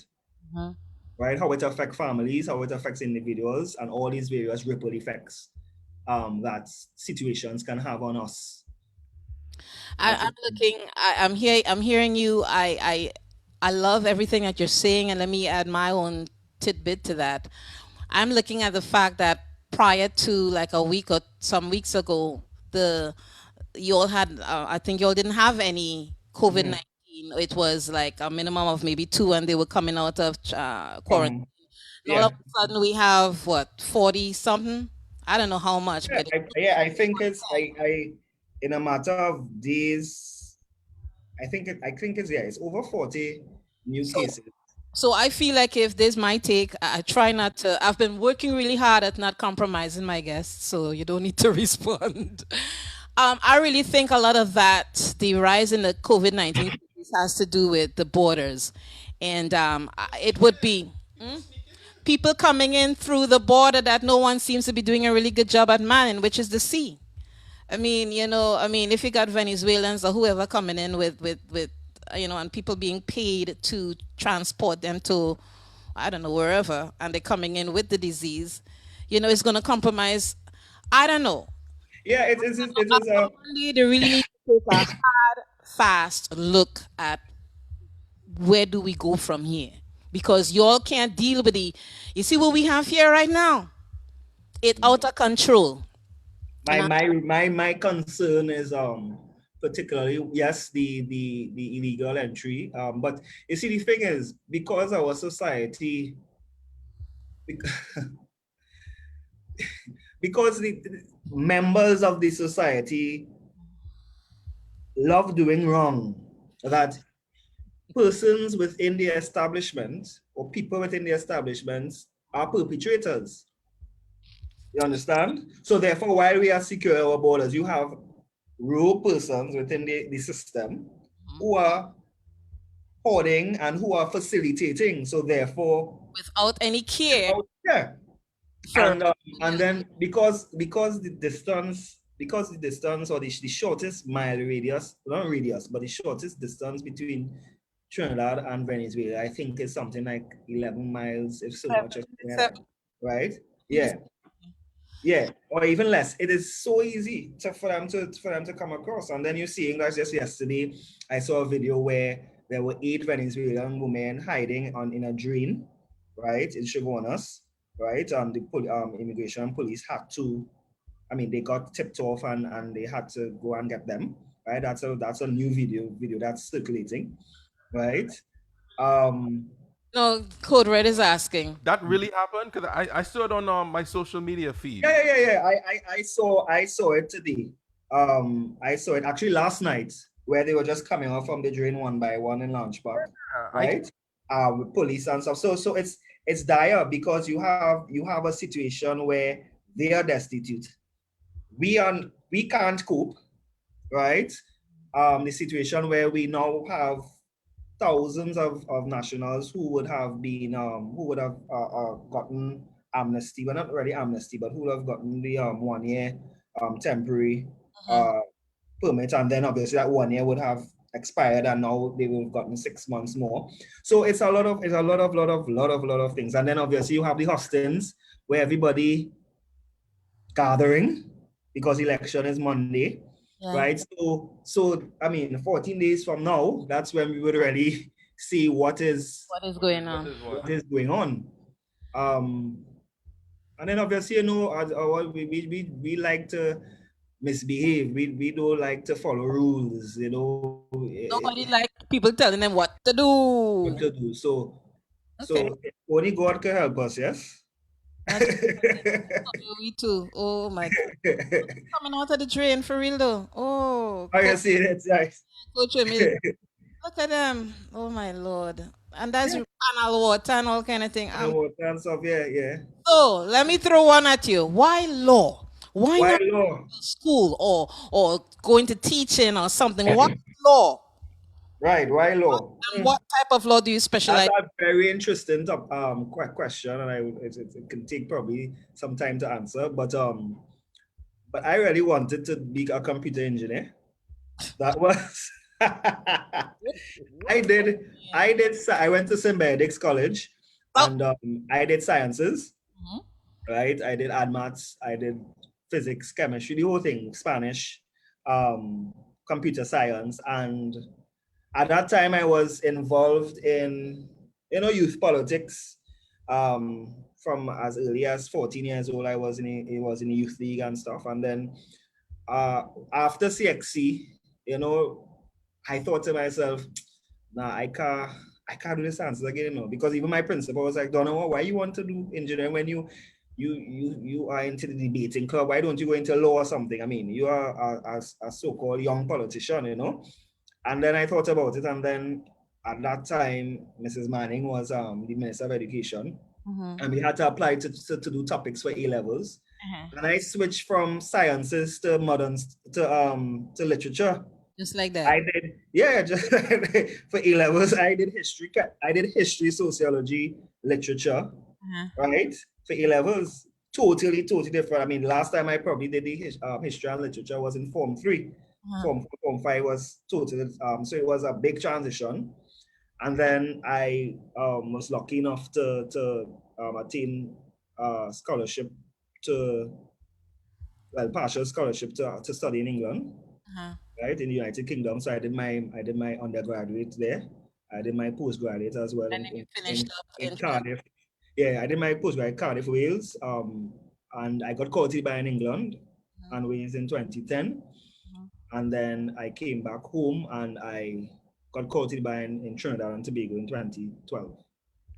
[SPEAKER 9] right? How it affects families, how it affects individuals, and all these various ripple effects that situations can have on us.
[SPEAKER 5] I'm hearing you. I love everything that you're saying, and let me add my own tidbit to that. I'm looking at the fact that prior to like a week or some weeks ago, you all had, I think you all didn't have any COVID-19. It was like a minimum of maybe 2, and they were coming out of quarantine. And all
[SPEAKER 9] Yeah.
[SPEAKER 5] of a sudden we have what, 40 something? I don't know how much, but
[SPEAKER 9] I think it's I in a matter of days, I think it's over 40 new cases.
[SPEAKER 5] so I feel like if this my take, I try not to. I've been working really hard at not compromising my guests, so you don't need to respond. I really think a lot of that, the rise in the COVID-19 has to do with the borders, and it would be people coming in through the border that no one seems to be doing a really good job at manning, which is the sea. I mean, if you got Venezuelans or whoever coming in with and people being paid to transport them to, I don't know, wherever, and they're coming in with the disease, it's going to compromise. I don't know.
[SPEAKER 9] Yeah, it is.
[SPEAKER 5] They really need to take a hard, fast look at where do we go from here, because y'all can't deal with you see what we have here right now. It's out of control.
[SPEAKER 9] My concern is particularly, yes, the illegal entry, but you see, the thing is, because our society because the members of the society love doing wrong, that persons within the establishment or people within the establishments are perpetrators. You understand? So therefore, while we are secure our borders, you have real persons within the system who are hoarding and who are facilitating. So therefore,
[SPEAKER 5] without any care.
[SPEAKER 9] Yeah. And then because the distance or the shortest mile radius, not radius, but the shortest distance between Trinidad and Venezuela, I think is something like 11 miles, if so much, right? Yeah. Yeah, or even less. It is so easy for them to come across. And then you're seeing that just yesterday, I saw a video where there were 8 Venezuelan women hiding in a drain, right, in Chaguanas, right? The immigration and police had to, they got tipped off and they had to go and get them, right? That's a new video that's circulating, right?
[SPEAKER 5] No, Code Red is asking.
[SPEAKER 6] That really happened? Because I saw it on my social media feed.
[SPEAKER 9] Yeah. I saw it today. I saw it actually last night, where they were just coming off from the drain one by one in Launch Park, right? With police and stuff. So it's dire, because you have a situation where they are destitute. We can't cope, right? The situation where we now have thousands of nationals who would have been gotten amnesty, well, not really amnesty, but who would have gotten the 1 year temporary permit, and then obviously that 1 year would have expired, and now they will have gotten 6 months more. So it's a lot of things. And then obviously you have the hustings where everybody gathering because election is Monday. Yeah. Right. So 14 days from now, that's when we would really see what is
[SPEAKER 5] going on.
[SPEAKER 9] What is going on. And then obviously, we like to misbehave. We don't like to follow rules,
[SPEAKER 5] Nobody like people telling them what to do.
[SPEAKER 9] So only God can help us, yes?
[SPEAKER 5] We too. Oh my God. Coming out of the drain for real though. Oh,
[SPEAKER 9] you see it, nice.
[SPEAKER 5] Coach, look at them. Oh my Lord. And that's panel water and all kind of thing.
[SPEAKER 9] Water and stuff, yeah.
[SPEAKER 5] So let me throw one at you. Why law? Why not
[SPEAKER 9] law?
[SPEAKER 5] School or going to teaching or something? Why law?
[SPEAKER 9] Right, why law?
[SPEAKER 5] And what type of law do you specialize?
[SPEAKER 9] That's a very interesting question, and it can take probably some time to answer. But I really wanted to be a computer engineer. That was I went to St. Benedict's College, and I did sciences. Right, I did maths, I did physics, chemistry, the whole thing, Spanish, computer science, and at that time, I was involved in, youth politics. from as early as 14 years old. I was in the youth league and stuff. And then after CXC, I thought to myself, nah, I can't do the sciences again, because even my principal was like, Donawa, why you want to do engineering when you are into the debating club? Why don't you go into law or something? I mean, you are a so-called young politician, And then I thought about it, and then at that time, Mrs. Manning was the Minister of Education, and we had to apply to do topics for A-levels. And I switched from sciences to to literature.
[SPEAKER 5] Just like that.
[SPEAKER 9] I did, yeah, just for A-levels. I did history, sociology, literature, right? For A-levels, totally different. I mean, last time I probably did the history and literature was in Form 3. Form 5 was totally, so it was a big transition. And then I was lucky enough to attain scholarship partial scholarship to study in England, right, in the United Kingdom. So I did my undergraduate there. I did my postgraduate as well.
[SPEAKER 5] And then you finished up
[SPEAKER 9] in Cardiff. Yeah, I did my postgraduate Cardiff, Wales, and I got qualified in England and Wales in 2010. And then I came back home and I got qualified in Trinidad and Tobago in 2012.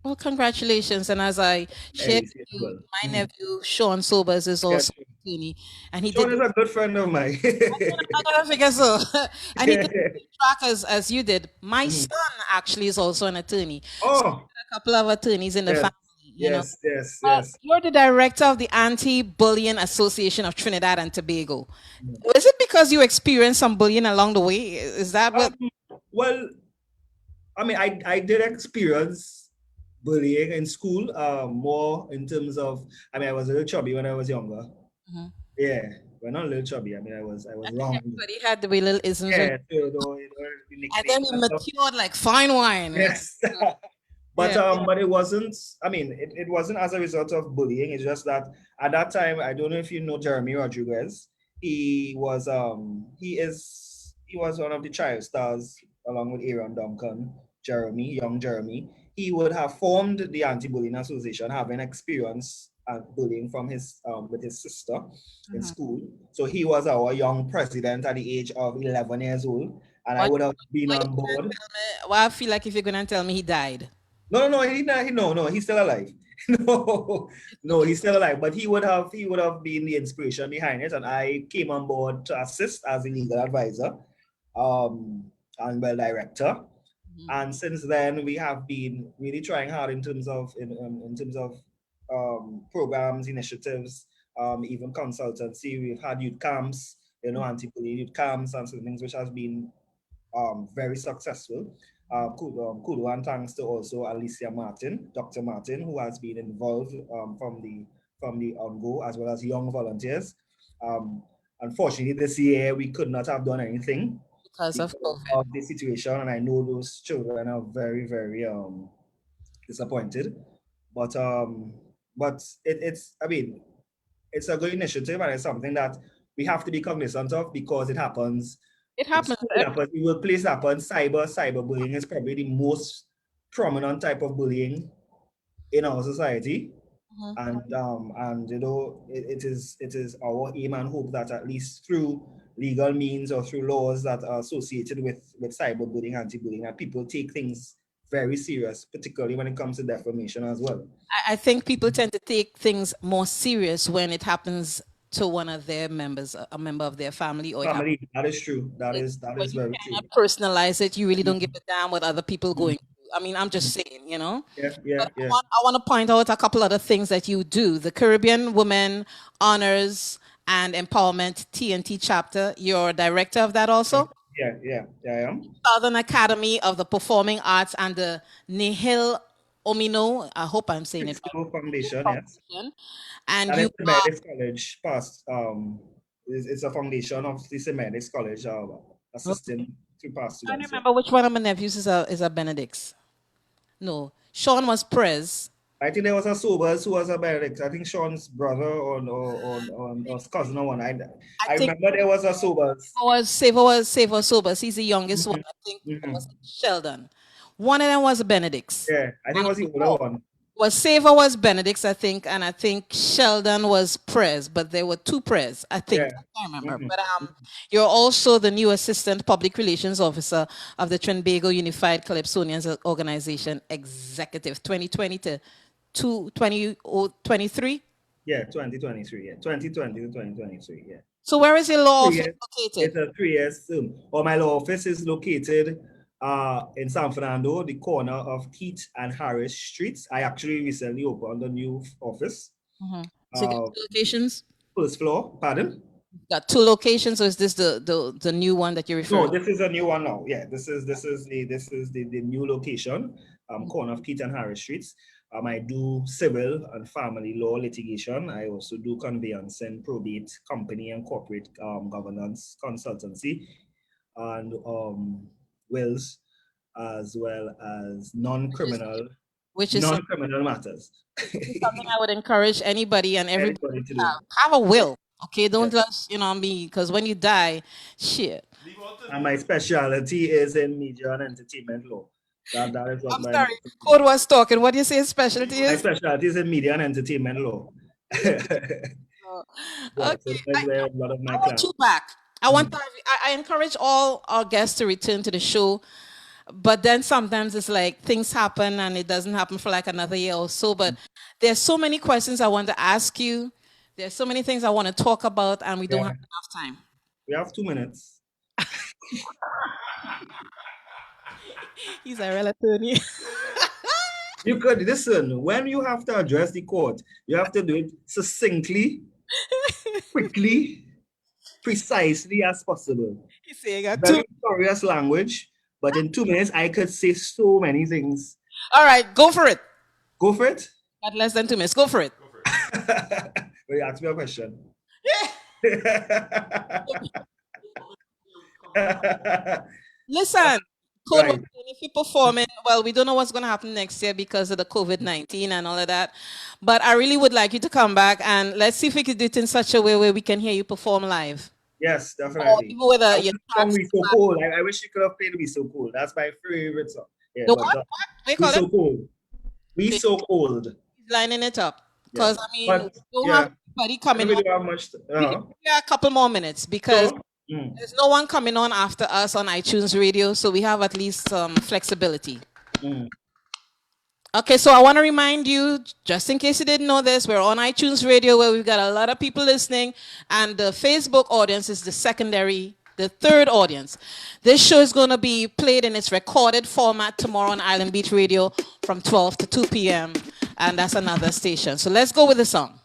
[SPEAKER 5] Well, congratulations. And as I shared with you, my nephew, Sean Sobers, is also an attorney. And
[SPEAKER 9] Sean is a good friend of mine.
[SPEAKER 5] I gotta figure so. And he did the track as you did. My son actually is also an attorney.
[SPEAKER 9] Oh.
[SPEAKER 5] So a couple of attorneys in the family.
[SPEAKER 9] Yes.
[SPEAKER 5] You're the director of the Anti-Bullying Association of Trinidad and Tobago. Was it because you experienced some bullying along the way? Is that what?
[SPEAKER 9] Well, I mean, I did experience bullying in school, more in terms of, I mean, I was a little chubby when I was younger. Yeah, well, not a little chubby. I mean, I was wrong.
[SPEAKER 5] Everybody had the way little isms.
[SPEAKER 9] Yeah,
[SPEAKER 5] and then we matured like fine wine.
[SPEAKER 9] Yes. But it wasn't, I mean, it wasn't as a result of bullying. It's just that at that time, I don't know if you know Jeremy Rodriguez. He was one of the child stars along with Aaron Duncan, young Jeremy. He would have formed the Anti-Bullying Association, having experience bullying from his with his sister in school. So he was our young president at the age of 11 years old, and I would have been on board.
[SPEAKER 5] Well, I feel like if you're gonna tell me he died.
[SPEAKER 9] No, he's still alive. No, he's still alive. But he would have been the inspiration behind it, and I came on board to assist as a legal advisor, and director. And since then, we have been really trying hard in terms of programs, initiatives, even consultancy. We've had youth camps, anti-bullying youth camps, and certain things which has been very successful. Kudo and thanks to also Alicia Martin, Dr. Martin, who has been involved from the on-go as well as young volunteers. Unfortunately, this year we could not have done anything because of the situation, and I know those children are very, very disappointed. But it's a good initiative, and it's something that we have to be cognizant of because it happens.
[SPEAKER 5] It happens.
[SPEAKER 9] The workplace happens. Cyberbullying is probably the most prominent type of bullying in our society, and it is our aim and hope that at least through legal means or through laws that are associated with cyberbullying, anti-bullying, that people take things very serious, particularly when it comes to defamation as well.
[SPEAKER 5] I think people tend to take things more serious when it happens to one of their members, a member of their family, or
[SPEAKER 9] family. That is true. That is very true.
[SPEAKER 5] Personalize it. You really don't give a damn what other people going through. I mean, I'm just saying,
[SPEAKER 9] Yeah.
[SPEAKER 5] I want to point out a couple other things that you do. The Caribbean Women Honors and Empowerment TNT chapter. You're director of that also?
[SPEAKER 9] Yeah, I am.
[SPEAKER 5] Southern Academy of the Performing Arts and the Nihil Omino, I hope I'm saying it right.
[SPEAKER 9] Foundation, yes.
[SPEAKER 5] And
[SPEAKER 9] you Semedics College past it's a foundation of the Semedics College assisting to pass students.
[SPEAKER 5] I don't remember which one of my nephews is a Benedict's. No, Sean was Prez.
[SPEAKER 9] I think there was a Sobers who was a Benedict. I think Sean's brother or cousin or one. I remember there was a Sobers.
[SPEAKER 5] Saver Sobers. He's the youngest one. I think it was Sheldon. One of them was a Benedict's.
[SPEAKER 9] Yeah, I think it was the older one.
[SPEAKER 5] Was Saver was Benedict's, I think, and I think Sheldon was Prez, but there were two Prez, I think.
[SPEAKER 9] Yeah.
[SPEAKER 5] I can't remember.
[SPEAKER 9] Mhm.
[SPEAKER 5] But you're also the new Assistant Public Relations Officer of the Trinbago Unified Calypsonians Organization Executive 2020 to 2023.
[SPEAKER 9] Yeah, 2023. Yeah, 2020 to 2023. Yeah.
[SPEAKER 5] So where is your law
[SPEAKER 9] 3
[SPEAKER 5] office
[SPEAKER 9] years.
[SPEAKER 5] located?
[SPEAKER 9] It's a 3 year term. Or my law office is located in San Fernando, the corner of Keith and Harris Streets. I actually recently opened a new office.
[SPEAKER 5] So you got two locations?
[SPEAKER 9] First floor, pardon?
[SPEAKER 5] Got two locations, or is this the new one that you're referring
[SPEAKER 9] No, this is a new one now. Yeah, this is the new location, corner of Keith and Harris Streets. I do civil and family law litigation. I also do conveyance and probate, company and corporate governance consultancy, and wills, as well as non-criminal matters.
[SPEAKER 5] Something I would encourage anybody and everybody
[SPEAKER 9] to
[SPEAKER 5] to have a will. Okay, don't just me, because when you die, shit.
[SPEAKER 9] And my specialty is in media and entertainment law. That is what
[SPEAKER 5] I'm sorry, Code was talking. What do you say his specialty
[SPEAKER 9] my
[SPEAKER 5] is?
[SPEAKER 9] specialty is in media and entertainment law.
[SPEAKER 5] Okay,
[SPEAKER 9] So that's where a lot of my
[SPEAKER 5] I want
[SPEAKER 9] clients.
[SPEAKER 5] you back. I encourage all our guests to return to the show, but then sometimes it's like things happen and it doesn't happen for like another year or so. But there's so many questions I want to ask you. There's so many things I want to talk about, and we don't have enough time.
[SPEAKER 9] We have 2 minutes.
[SPEAKER 5] He's a real attorney.
[SPEAKER 9] You could listen. When you have to address the court, you have to do it succinctly, quickly, precisely as possible.
[SPEAKER 5] He's saying a
[SPEAKER 9] Very glorious language, but in 2 minutes I could say so many things.
[SPEAKER 5] All right, go for it.
[SPEAKER 9] Go for it.
[SPEAKER 5] Got less than 2 minutes. Go for it.
[SPEAKER 9] Well, you ask me a question.
[SPEAKER 5] Listen, Code,
[SPEAKER 9] Right.
[SPEAKER 5] if you're performing, well, we don't know what's going to happen next year because of the COVID-19 and all of that. But I really would like you to come back, and let's see if we could do it in such a way where we can hear you perform live.
[SPEAKER 9] Yes,
[SPEAKER 5] Or
[SPEAKER 9] definitely.
[SPEAKER 5] even with a,
[SPEAKER 9] That song "We So Cold." I wish you could have played "We So Cold." That's my favorite song. Yeah,
[SPEAKER 5] The
[SPEAKER 9] but
[SPEAKER 5] what? What do you
[SPEAKER 9] "We
[SPEAKER 5] call
[SPEAKER 9] So
[SPEAKER 5] it?
[SPEAKER 9] Cold." "We So Cold."
[SPEAKER 5] Lining it up. Because, I mean,
[SPEAKER 9] But,
[SPEAKER 5] we don't
[SPEAKER 9] yeah,
[SPEAKER 5] have anybody coming
[SPEAKER 9] we
[SPEAKER 5] on.
[SPEAKER 9] don't have much.
[SPEAKER 5] We have a couple more minutes because
[SPEAKER 9] So,
[SPEAKER 5] there's no one coming on after us on iTunes Radio, so we have at least some flexibility. Okay, so I want to remind you, just in case you didn't know this, we're on iTunes Radio where we've got a lot of people listening, and the Facebook audience is the third audience. This show is going to be played in its recorded format tomorrow on Island Beach Radio from 12 to 2 p.m., and that's another station. So let's go with the song.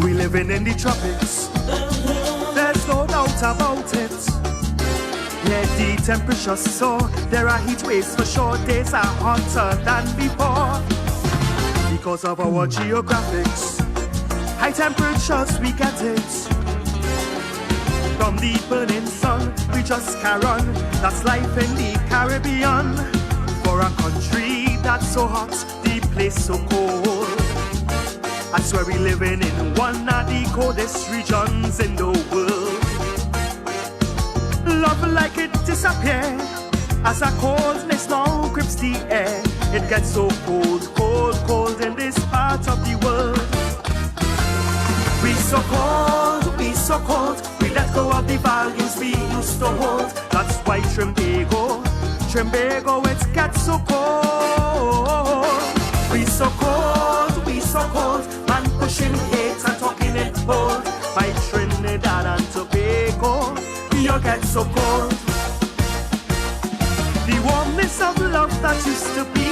[SPEAKER 12] We living in the tropics. There's no doubt about it. Yeah, the temperature's so there are heat waves for sure. Days are hotter than before because of our geographics. High temperatures, we get it. From the burning sun, we just carry on. That's life in the Caribbean. For a country that's so hot, the place so cold. I swear we living in one of the coldest regions in the world. Love like it disappear as a coldness now grips the air. It gets so cold, cold, cold in this part of the world. We so cold, we so cold. We let go of the values we used to hold. That's why Trinbago, it gets so cold. We so cold, we so cold. Man pushing hate and talking it bold. By Trinidad and Tobago, you get so cold. The warmness of love that used to be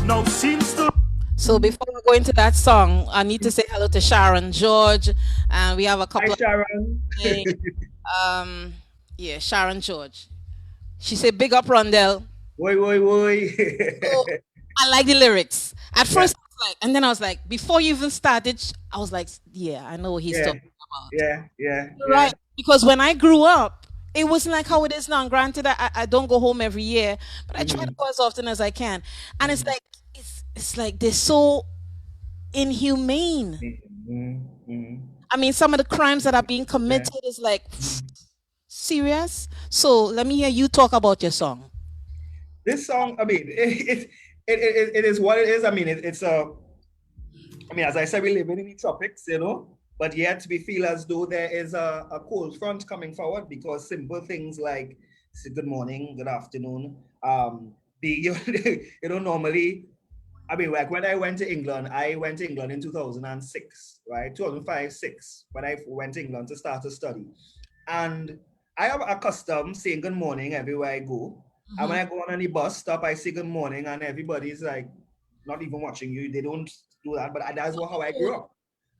[SPEAKER 12] now seems to.
[SPEAKER 5] So before we go into that song, I need to say hello to Sharon George, and we have a couple.
[SPEAKER 9] Hi, Sharon.
[SPEAKER 5] Yeah, Sharon George. She said, "Big up, Rondel."
[SPEAKER 9] Boy, boy, boy.
[SPEAKER 5] So, I like the lyrics. At first, I was like, and then I was like, before you even started, I was like, yeah, I know what he's talking about.
[SPEAKER 9] Yeah.
[SPEAKER 5] Right. Because when I grew up, it wasn't like how it is now. Granted, I don't go home every year, but I try to go as often as I can. And it's like it's like they're so inhumane. I mean, some of the crimes that are being committed is like serious. So let me hear you talk about your song.
[SPEAKER 9] This song, I mean, it is what it is. I mean, it's a. I mean, as I said, we live in the tropics, you know, but yet we feel as though there is a cold front coming forward because simple things like say good morning, good afternoon, be you know, normally. I mean, like when I went to England in 2006, right? 2005, 6, when I went to England to start to study. And I am accustomed saying good morning everywhere I go. And when I go on any bus stop, I say good morning, and everybody's like not even watching you. They don't do that, but that's how I grew up.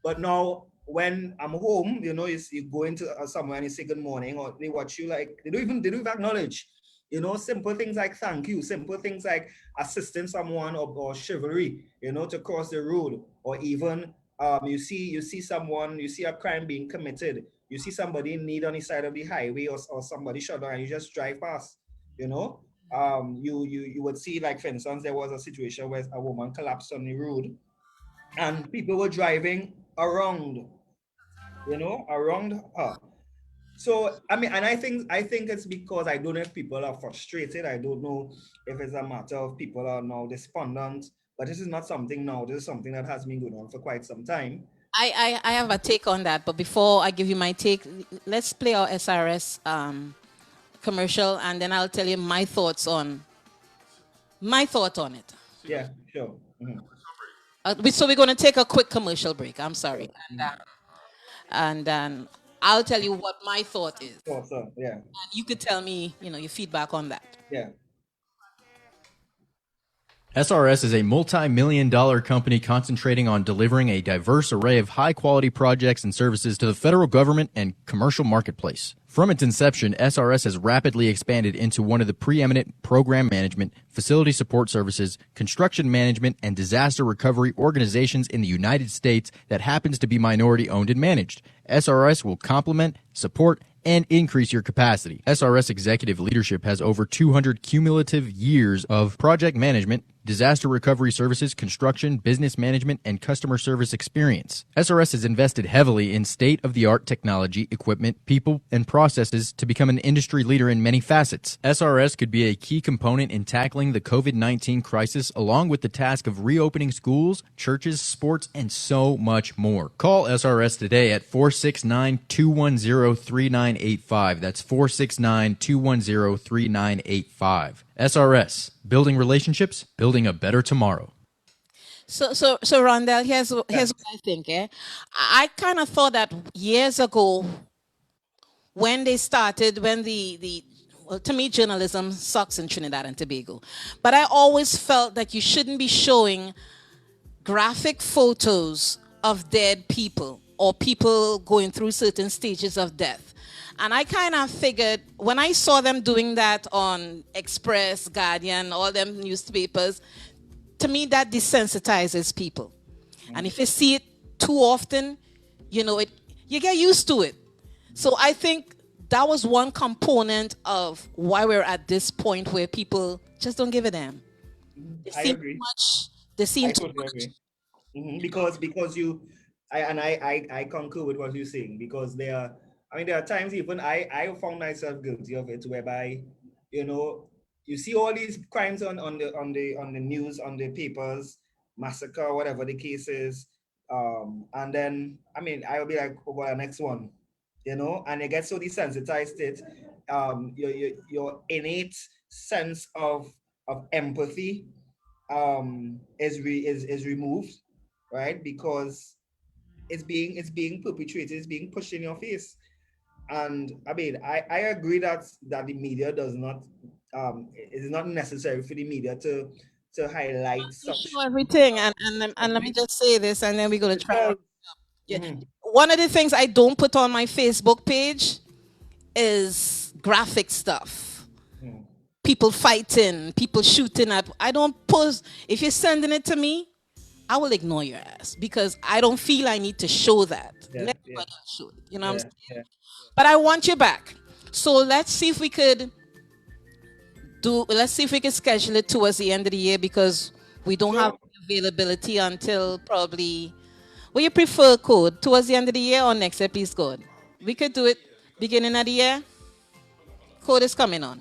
[SPEAKER 9] But now when I'm home, you know, you go into somewhere and you say good morning, or they watch you like they don't even acknowledge. You know, simple things like thank you, simple things like assisting someone or chivalry, you know, to cross the road, or even you see someone, you see a crime being committed, you see somebody in need on the side of the highway, or somebody shut down, and you just drive past, you know. You would see, like, for instance, there was a situation where a woman collapsed on the road and people were driving around, you know, around her. So I mean, and I think it's because I don't know if people are frustrated. I don't know if it's a matter of people are now despondent. But this is not something now. This is something that has been going on for quite some time.
[SPEAKER 5] I have a take on that, but before I give you my take, let's play our SRS commercial, and then I'll tell you my thought on it.
[SPEAKER 9] Yeah, sure.
[SPEAKER 5] So we're going to take a quick commercial break. I'm sorry, and then I'll tell you what my thought is.
[SPEAKER 9] So, yeah.
[SPEAKER 5] And you could tell me, you know, your feedback on that.
[SPEAKER 9] Yeah.
[SPEAKER 13] SRS is a multi-million-dollar company concentrating on delivering a diverse array of high-quality projects and services to the federal government and commercial marketplace. From its inception, SRS has rapidly expanded into one of the preeminent program management, facility support services, construction management, and disaster recovery organizations in the United States that happens to be minority-owned and managed. SRS will complement, support, and increase your capacity. SRS executive leadership has over 200 cumulative years of project management, disaster recovery services, construction, business management, and customer service experience. SRS has invested heavily in state-of-the-art technology, equipment, people, and processes to become an industry leader in many facets. SRS could be a key component in tackling the COVID-19 crisis, along with the task of reopening schools, churches, sports, and so much more. Call SRS today at 469-210-3985. That's 469-210-3985. SRS, building relationships, building a better tomorrow.
[SPEAKER 5] So Rondel, here's what I think. I kind of thought that years ago, when they started, when well, to me, journalism sucks in Trinidad and Tobago, but I always felt that you shouldn't be showing graphic photos of dead people or people going through certain stages of death. And I kind of figured when I saw them doing that on Express, Guardian, all them newspapers, to me that desensitizes people. And if you see it too often, you know, you get used to it. So I think that was one component of why we're at this point where people just don't give a damn.
[SPEAKER 9] I agree.
[SPEAKER 5] They seem
[SPEAKER 9] too much. Because I concur with what you're saying, because there are times even I found myself guilty of it, whereby, you know, you see all these crimes on the news, on the papers, massacre, whatever the case is, and then I'll be like, oh, well, the next one, you know, and you get so desensitized to it, your innate sense of empathy is removed, right? Because it's being perpetrated, it's being pushed in your face. And I agree that the media does not, it is not necessary for the media to highlight such
[SPEAKER 5] everything. And let me just say this, and then we're going to try. One of the things I don't put on my Facebook page is graphic stuff. People fighting, people shooting at. I don't post. If you're sending it to me, I will ignore your ass, because I don't feel I need to show that.
[SPEAKER 9] Yeah, yeah,
[SPEAKER 5] Everybody should. You know what I'm
[SPEAKER 9] yeah,
[SPEAKER 5] saying?
[SPEAKER 9] yeah.
[SPEAKER 5] But I want you back. So let's see if we could let's see if we can schedule it towards the end of the year because we don't have
[SPEAKER 9] Sure.
[SPEAKER 5] availability until probably what you prefer, Code, towards the end of the year or next year, please, Code. We could do it beginning of the year. Code is coming on.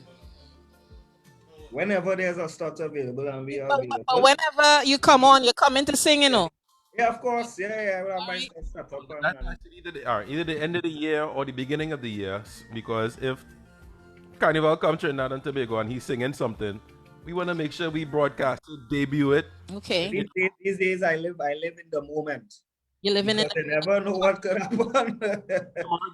[SPEAKER 9] Whenever there's a slot available and we are
[SPEAKER 5] But
[SPEAKER 9] available.
[SPEAKER 5] whenever you come on, you're coming to sing, you know.
[SPEAKER 9] Yeah, of course. Yeah, yeah. I will have my stuff set up
[SPEAKER 6] That's
[SPEAKER 9] and
[SPEAKER 6] actually either the end of the year or the beginning of the year. Because if Carnival comes to Trinidad and Tobago and he's singing something, we want to make sure we broadcast it, debut it.
[SPEAKER 5] Okay.
[SPEAKER 9] these days I live in the moment.
[SPEAKER 5] You're living in
[SPEAKER 9] Because you never know what could happen.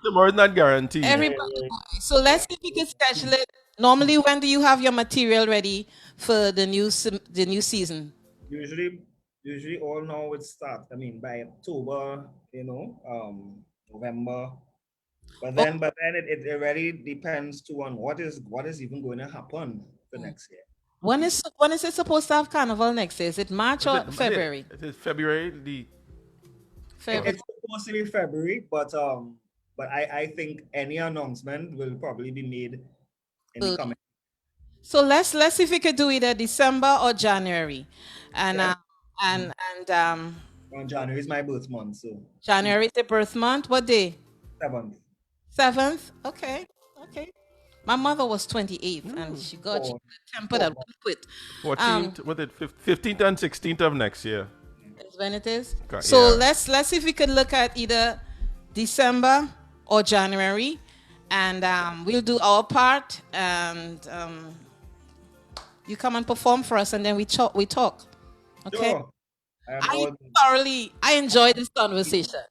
[SPEAKER 6] Tomorrow's not guaranteed.
[SPEAKER 5] everybody. So let's see if we can schedule it. Normally, when do you have your material ready for the new season?
[SPEAKER 9] Usually all now would start. I mean, by October, November. But then it already depends on what is even going to happen for next year.
[SPEAKER 5] When is it supposed to have carnival next year? Is it March or February?
[SPEAKER 6] It is February.
[SPEAKER 5] February.
[SPEAKER 9] It's supposed to be February, but I think any announcement will probably be made in the coming.
[SPEAKER 5] So let's see if we could do either December or January, and
[SPEAKER 9] January is my birth month, so
[SPEAKER 5] January is the birth month. What day?
[SPEAKER 9] 7th.
[SPEAKER 5] 7th. Okay. My mother was 28th, and she got tempered up quit.
[SPEAKER 6] 14th, 15th and 16th of next year.
[SPEAKER 5] Is when it is.
[SPEAKER 6] Okay,
[SPEAKER 5] So
[SPEAKER 6] yeah.
[SPEAKER 5] let's see if we could look at either December or January, and we'll do our part, and you come and perform for us, and then we talk. Okay.
[SPEAKER 9] Sure.
[SPEAKER 5] I enjoyed this conversation.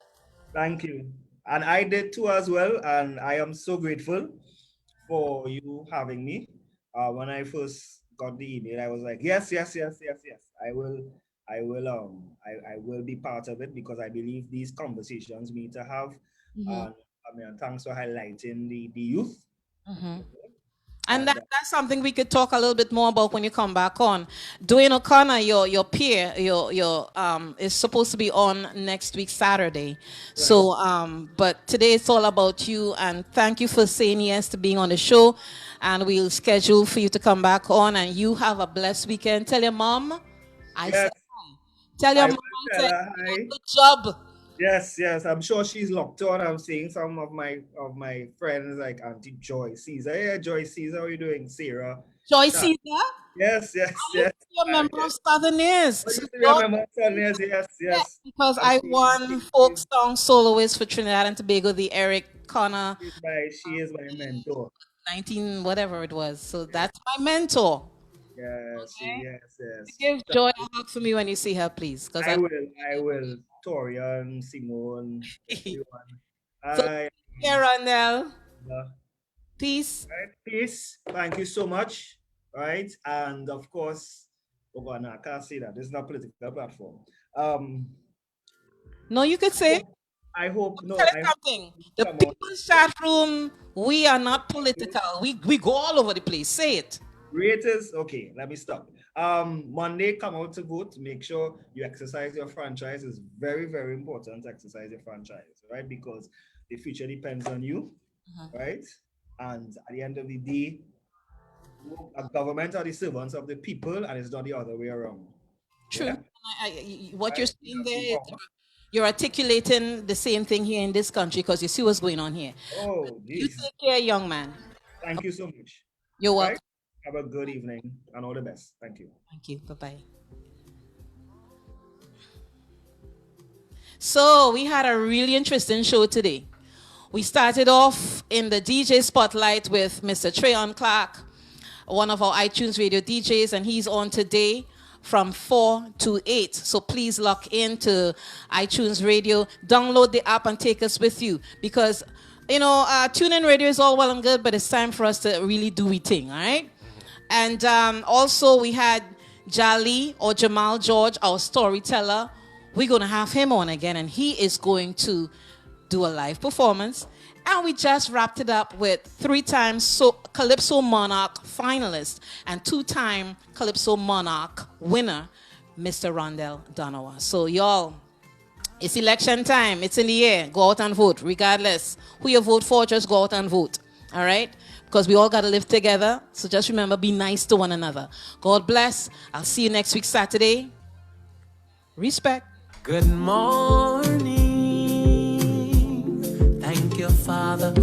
[SPEAKER 9] Thank you. And I did too as well, and I am so grateful for you having me. When I first got the email, I was like, yes. I will be part of it because I believe these conversations we need to have. Thanks for highlighting the youth.
[SPEAKER 5] And that's something we could talk a little bit more about when you come back on. Dwayne O'Connor, your peer, is supposed to be on next week Saturday. Right. So, but today it's all about you. And thank you for saying yes to being on the show. And we'll schedule for you to come back on. And you have a blessed weekend. Tell your mom I said hi. Tell your mom I said good job.
[SPEAKER 9] Yes. I'm sure she's locked on. I'm seeing some of my friends like Auntie Joy Caesar. Yeah, Joy Caesar, how are you doing? Sarah.
[SPEAKER 5] Joy Caesar?
[SPEAKER 9] Yes.
[SPEAKER 5] You're a member of Southerners.
[SPEAKER 9] Yes.
[SPEAKER 5] Because I won folk song soloist for Trinidad and Tobago, the Eric Connor.
[SPEAKER 9] She is my mentor.
[SPEAKER 5] 19 whatever it was. So that's my mentor.
[SPEAKER 9] Yes,
[SPEAKER 5] okay?
[SPEAKER 9] Yes.
[SPEAKER 5] Give Joy a hug for me when you see her, please.
[SPEAKER 9] I will. Treon, Simone, everyone.
[SPEAKER 5] So, here, Rondel. Peace.
[SPEAKER 9] Right, peace. Thank you so much. Right, and of course, I can't say that. This is not a political platform.
[SPEAKER 5] No, you could say.
[SPEAKER 9] I hope. No,
[SPEAKER 5] tell you something. The people's chat room. We are not political. We go all over the place. Say it.
[SPEAKER 9] Creators, okay, let me stop. Monday, come out to vote. Make sure you exercise your franchise. It's very, very important to exercise your franchise, right? Because the future depends on you, right? And at the end of the day, a government are the servants of the people, and it's not the other way around.
[SPEAKER 5] True. Yeah? What you're saying there, you're articulating the same thing here in this country because you see what's going on here.
[SPEAKER 9] Oh, geez.
[SPEAKER 5] You take care, young man.
[SPEAKER 9] Thank you so much.
[SPEAKER 5] You're welcome.
[SPEAKER 9] Right? Have a good evening and all the best. Thank you.
[SPEAKER 5] Thank you. Bye-bye. So we had a really interesting show today. We started off in the DJ spotlight with Mr. Treon Clarke, one of our iTunes radio DJs, and he's on today from 4 to 8. So please lock into iTunes radio, download the app and take us with you because, tune-in radio is all well and good, but it's time for us to really do we thing, all right? And also we had Jali or Jamal George, our storyteller. We're going to have him on again, and he is going to do a live performance. And we just wrapped it up with 3-time Calypso Monarch finalist and 2-time Calypso Monarch winner, Mr. Rondel Donawa. So y'all, It's election time. It's in the air. Go out and vote. Regardless who you vote for, just go out and vote. All right? Because we all got to live together. So just remember, be nice to one another. God bless. I'll see you next week, Saturday. Respect.
[SPEAKER 10] Good morning. Thank you, Father.